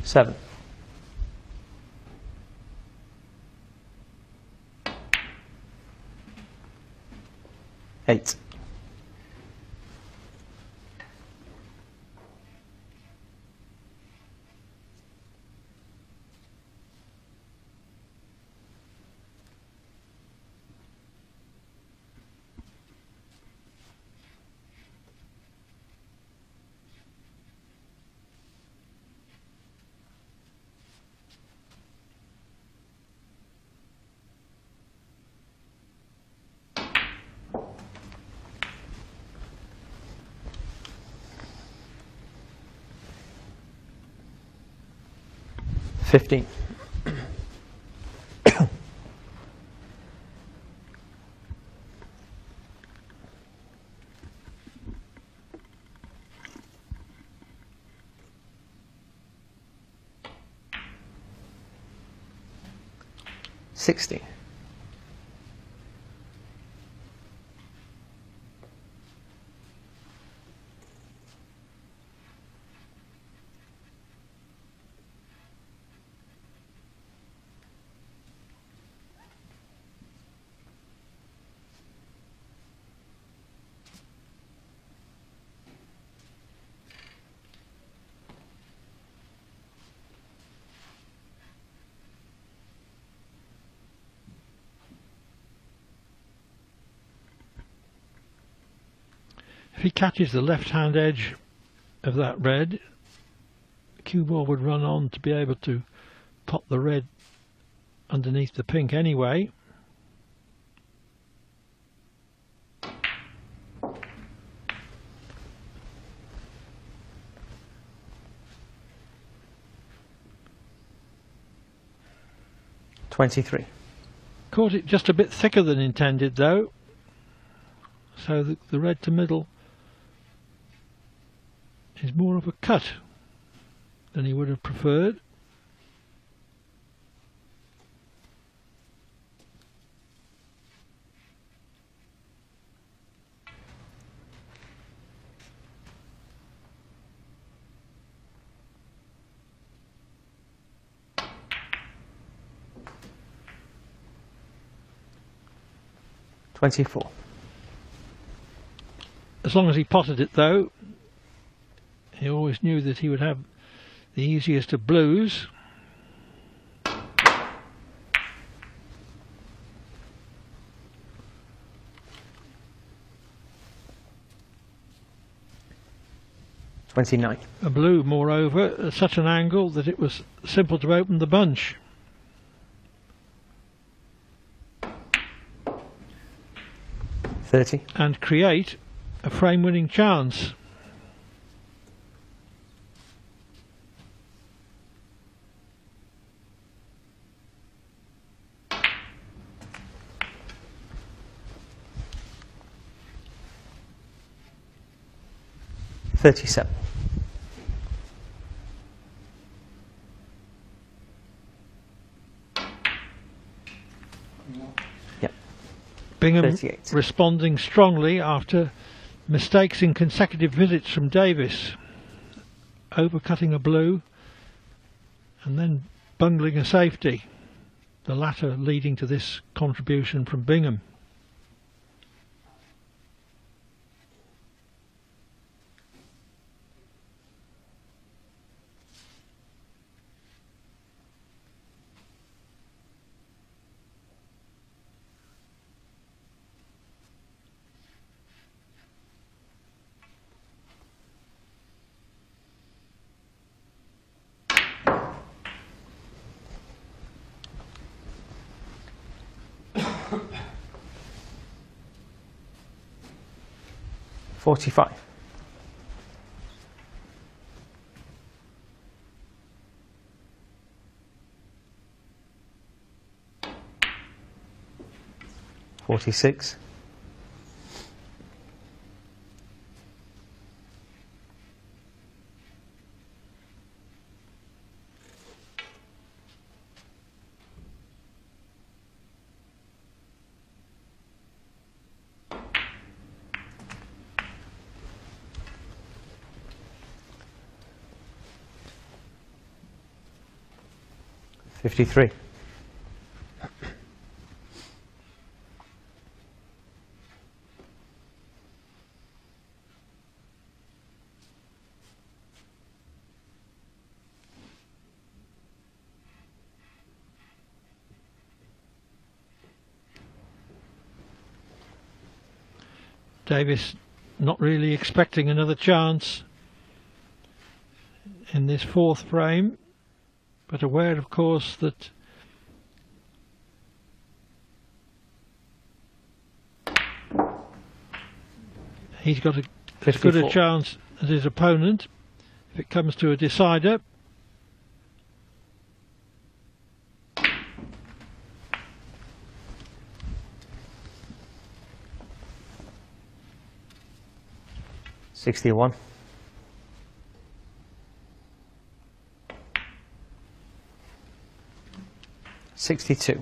Speaker 2: Seven. Eight. $15. $60.
Speaker 1: If he catches the left-hand edge of that red, the cue ball would run on to be able to pop the red underneath the pink anyway.
Speaker 2: $23.
Speaker 1: Caught it just a bit thicker than intended though, so the red to middle is more of a cut than he would have preferred.
Speaker 2: $24.
Speaker 1: As long as he potted it though, he always knew that he would have the easiest of blues.
Speaker 2: 29.
Speaker 1: A blue, moreover, at such an angle that it was simple to open the bunch. And create a frame-winning chance.
Speaker 2: $37. Yep.
Speaker 1: Bingham
Speaker 2: 38.
Speaker 1: Responding strongly after mistakes in consecutive visits from Davis, overcutting a blue and then bungling a safety, the latter leading to this contribution from Bingham.
Speaker 2: $45. $46. $53.
Speaker 1: Davis not really expecting another chance in this fourth frame, but aware of course that he's got as good a chance as his opponent if it comes to a decider.
Speaker 2: $61. $62.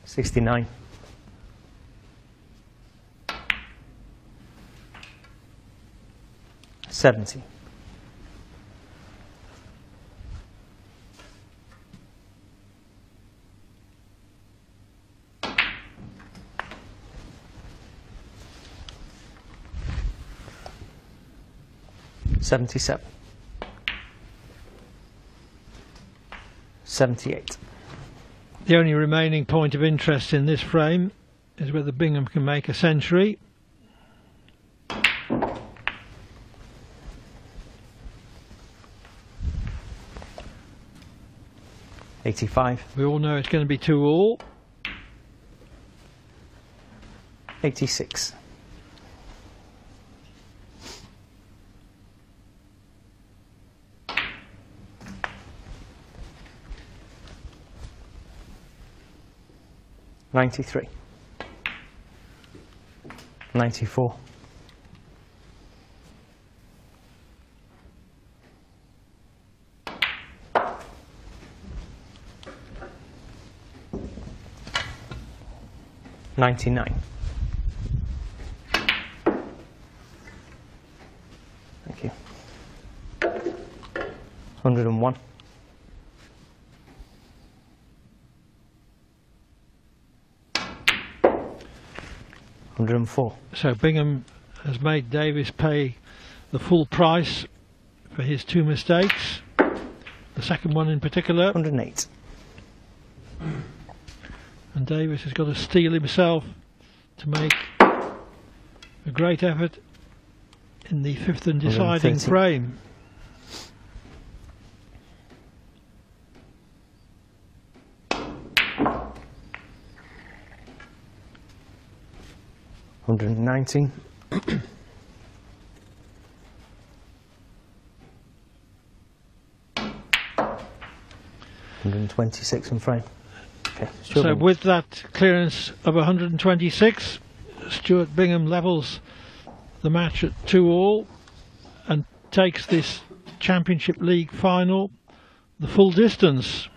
Speaker 2: $69. $70. $77. $78.
Speaker 1: The only remaining point of interest in this frame is whether Bingham can make a century.
Speaker 2: $85.
Speaker 1: We all know it's going to be 2-all.
Speaker 2: $86. $93. $94. $99. Thank you. $101. $104.
Speaker 1: So Bingham has made Davis pay the full price for for his two mistakes, the second one in particular.
Speaker 2: 108.
Speaker 1: And Davis has got to steel himself to make a great effort in the fifth and deciding
Speaker 2: 130.
Speaker 1: frame.
Speaker 2: $119. 126 on frame. Okay,
Speaker 1: so with that clearance of 126, Stuart Bingham levels the match at 2-all and takes this Championship League final the full distance.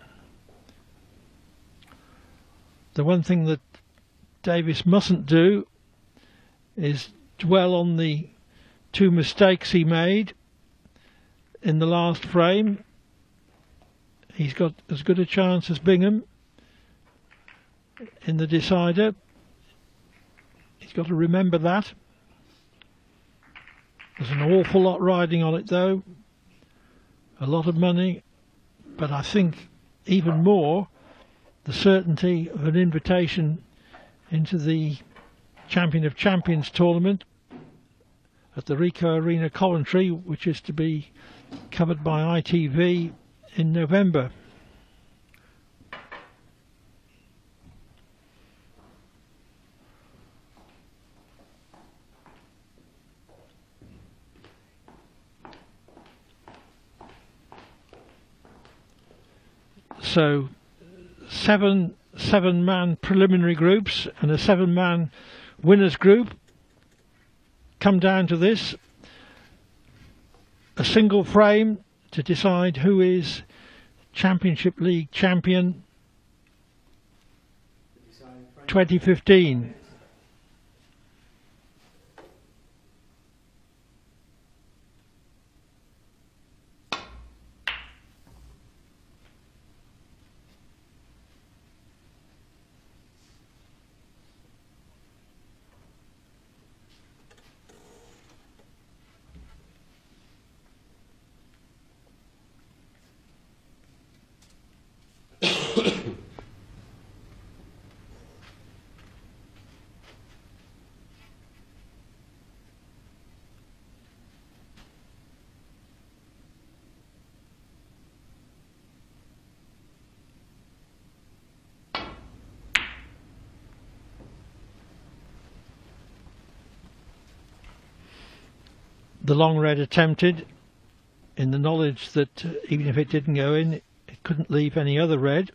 Speaker 1: The one thing that Davis mustn't do is dwell on the two mistakes he made in the last frame. He's got as good a chance as Bingham in the decider. He's got to remember that. There's an awful lot riding on it though, a lot of money, but I think even more the certainty of an invitation into the Champion of Champions tournament at the Ricoh Arena Coventry, which is to be covered by ITV in November. So seven-man preliminary groups and a 7-man winners group come down to this. A single frame to decide who is Championship League champion 2015. The long red attempted, in the knowledge that even if it didn't go in, it couldn't leave any other red.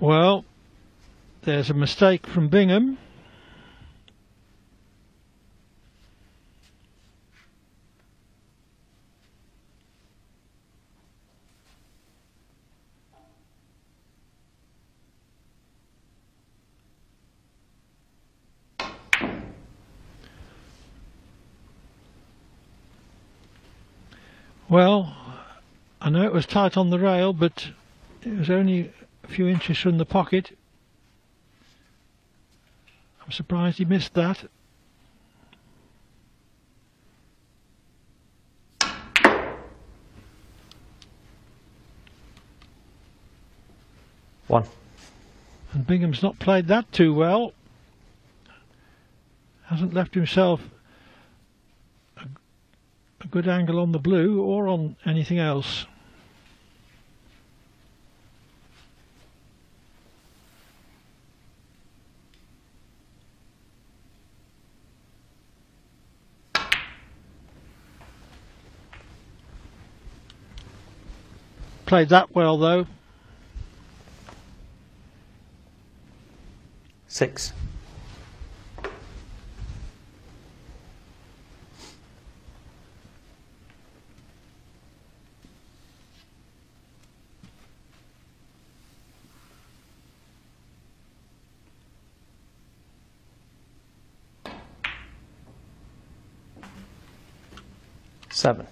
Speaker 1: Well, there's a mistake from Bingham. Well, I know it was tight on the rail, but it was only a few inches from the pocket. I'm surprised he missed that.
Speaker 2: 1.
Speaker 1: And Bingham's not played that too well. Hasn't left himself a good angle on the blue or on anything else. Played that well though.
Speaker 2: 6. Seven.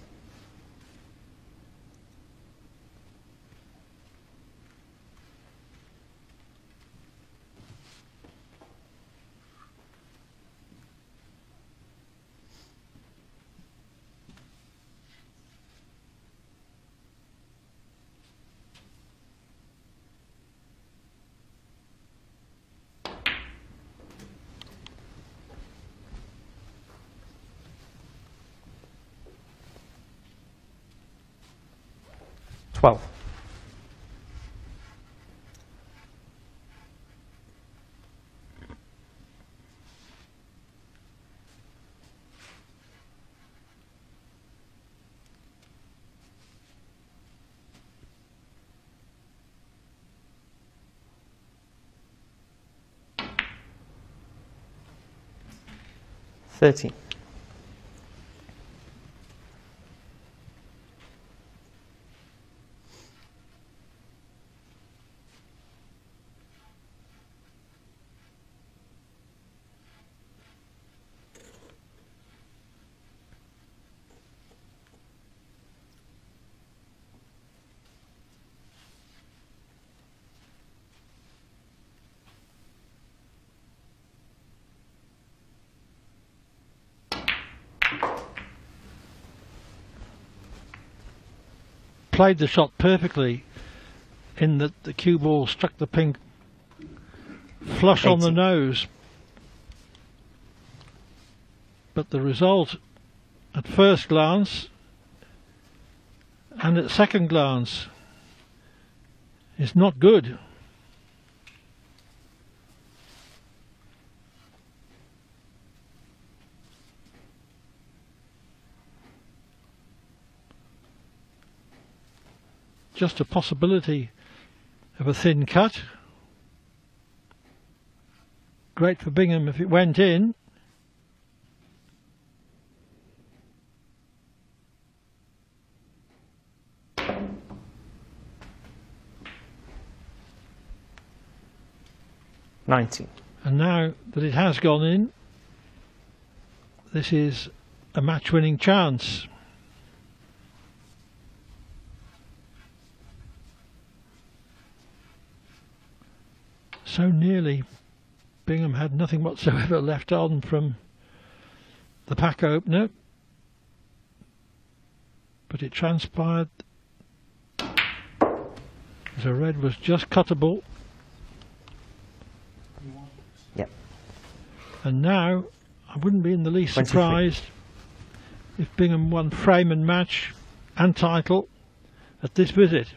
Speaker 2: 12. 13.
Speaker 1: Played the shot perfectly in that the cue ball struck the pink flush on the nose, but the result at first glance and at second glance is not good. Just a possibility of a thin cut. Great for Bingham if it went in.
Speaker 2: $19.
Speaker 1: And now that it has gone in, this is a match-winning chance. So nearly. Bingham had nothing whatsoever left on from the pack opener, but it transpired the red was just cuttable.
Speaker 2: Yep.
Speaker 1: And now I wouldn't be in the least
Speaker 2: 23.
Speaker 1: surprised if Bingham won frame and match and title at this visit.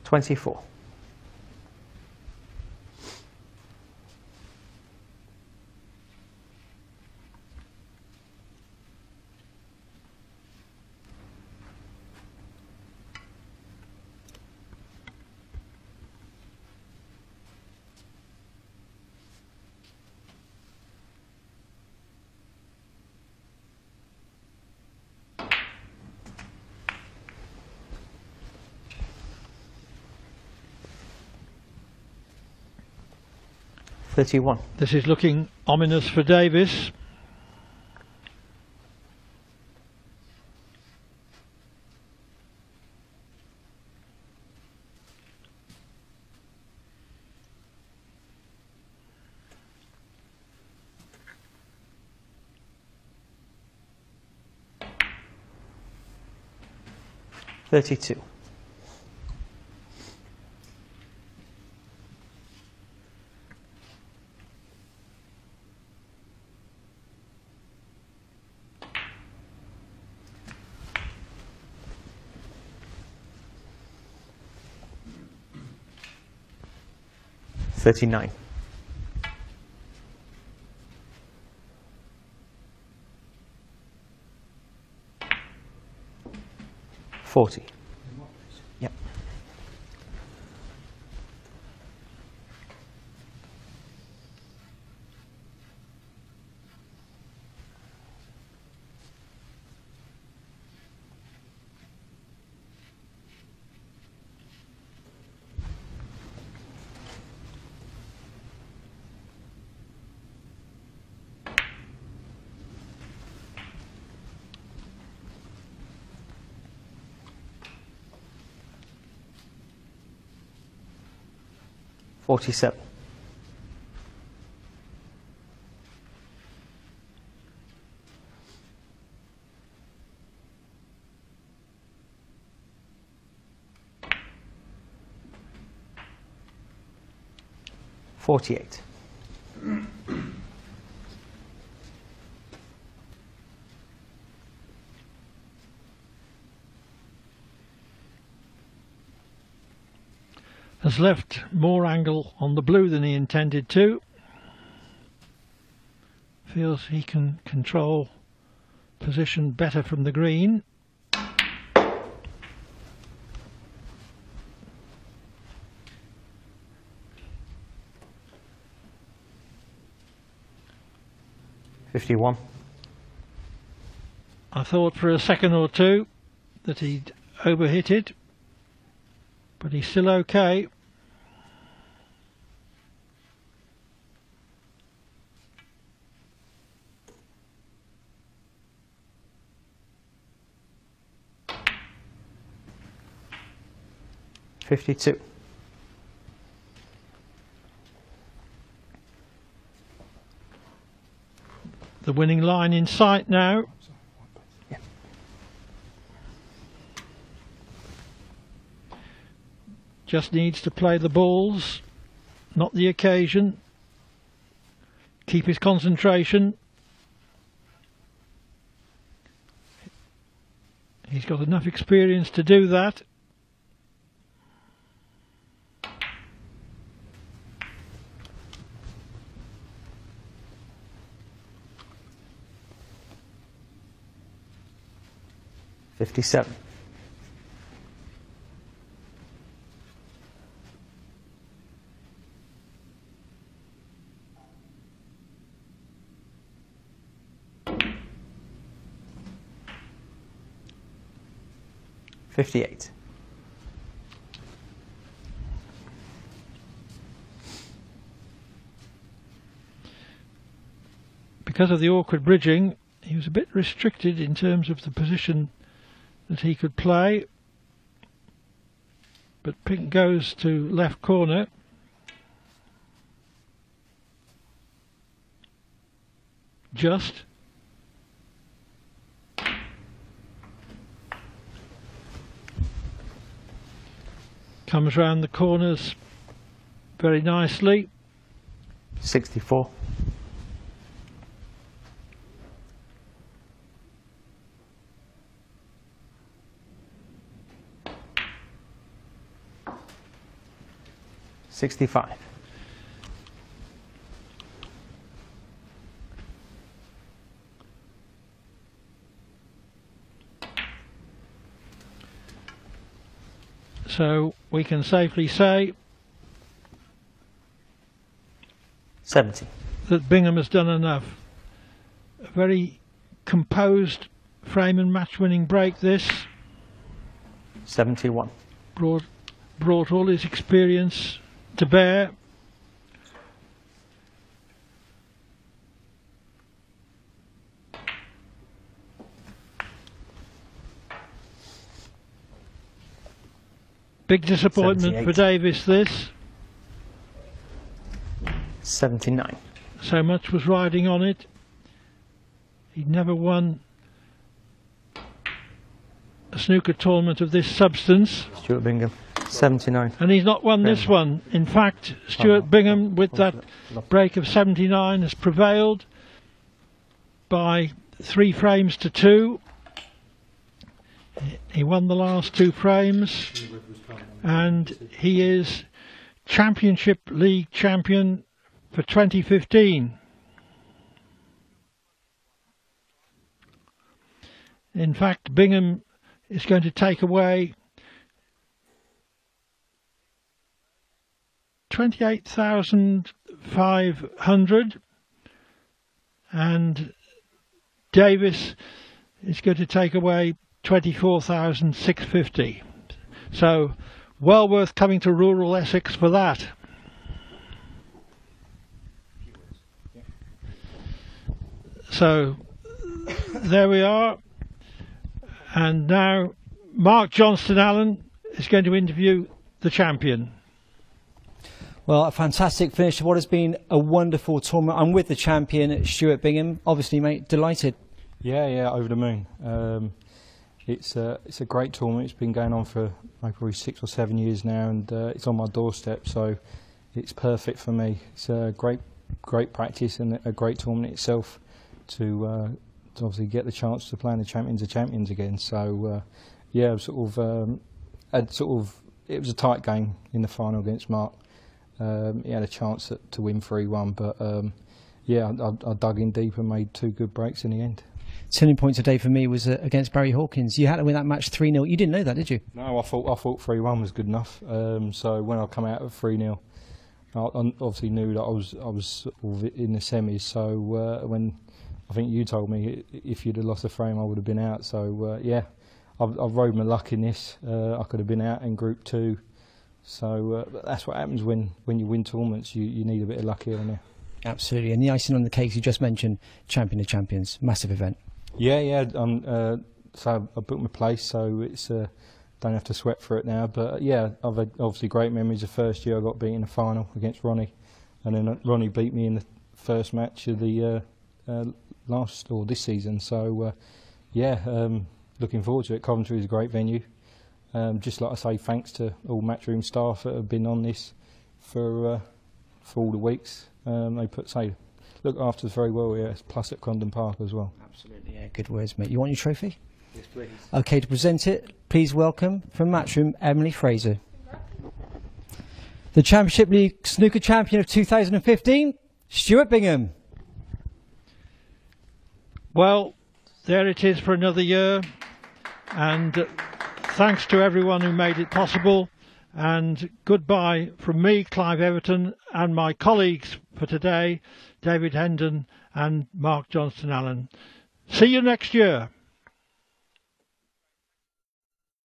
Speaker 2: $24. $31.
Speaker 1: This is looking ominous for Davis.
Speaker 2: 32. $39. 40. Yep. $47. 48.
Speaker 1: Has left more angle on the blue than he intended to. Feels he can control position better from the green.
Speaker 2: $51.
Speaker 1: I thought for a second or two that he'd overhit it, but he's still okay.
Speaker 2: $52.
Speaker 1: The winning line in sight now.
Speaker 2: Yeah.
Speaker 1: Just needs to play the balls, not the occasion. Keep his concentration. He's got enough experience to do that.
Speaker 2: $57. $58.
Speaker 1: Because of the awkward bridging, he was a bit restricted in terms of the position that he could play, but pink goes to left corner. Just comes round the corners very nicely.
Speaker 2: 64. $65.
Speaker 1: So we can safely say
Speaker 2: 70.
Speaker 1: that Bingham has done enough. A very composed frame and match winning break this.
Speaker 2: 71.
Speaker 1: Brought all his experience to bear. Big disappointment
Speaker 2: 78.
Speaker 1: for Davis this.
Speaker 2: 79.
Speaker 1: So much was riding on it. He'd never won a snooker tournament of this substance.
Speaker 2: Stuart Bingham, 79.
Speaker 1: And he's not won this one. In fact, Stuart Bingham, with that break of 79, has prevailed by 3 frames to 2. He won the last 2 frames, and he is Championship League champion for 2015. In fact, Bingham is going to take away 28,500, and Davis is going to take away 24,650. So well worth coming to rural Essex for that. So there we are. And now Mark Johnston Allen is going to interview the champion.
Speaker 3: Well, a fantastic finish to what has been a wonderful tournament. I'm with the champion, Stuart Bingham. Obviously, mate, delighted.
Speaker 4: Yeah, over the moon. It's a great tournament. It's been going on for probably 6 or 7 years now, and it's on my doorstep, so it's perfect for me. It's a great practice and a great tournament itself to obviously get the chance to play in the Champions of Champions again. So yeah, it was a tight game in the final against Mark. He had a chance to win 3-1, but yeah, I dug in deep and made 2 good breaks in the end.
Speaker 3: Turning point today for me was against Barry Hawkins. You had to win that match 3-0. You didn't know that, did you?
Speaker 4: No, I thought 3-1 was good enough. So when I come out at 3-0, I obviously knew that I was sort of in the semis. So when I think you told me if you'd have lost a frame, I would have been out. So yeah, I've rode my luck in this. I could have been out in Group 2. So that's what happens when you win tournaments. You need a bit of luck here and there.
Speaker 3: Absolutely. And the icing on the cake, you just mentioned Champion of Champions, massive event.
Speaker 4: Yeah. So I booked my place, so it's don't have to sweat for it now. But yeah, I've had obviously great memories. The first year I got beat in the final against Ronnie, and then Ronnie beat me in the first match of the this season. So yeah, looking forward to it. Coventry is a great venue. Just like I say, thanks to all Matchroom staff that have been on this for all the weeks. They look after us very well here, plus at Crondon Park as well.
Speaker 3: Absolutely, yeah, good words, mate. You want your trophy?
Speaker 4: Yes, please.
Speaker 3: Okay, to present it, please welcome from Matchroom, Emily Fraser. The Championship League Snooker Champion of 2015, Stuart Bingham.
Speaker 1: Well, there it is for another year, and thanks to everyone who made it possible, and goodbye from me, Clive Everton, and my colleagues for today, David Hendon and Mark Johnston Allen. See you next year.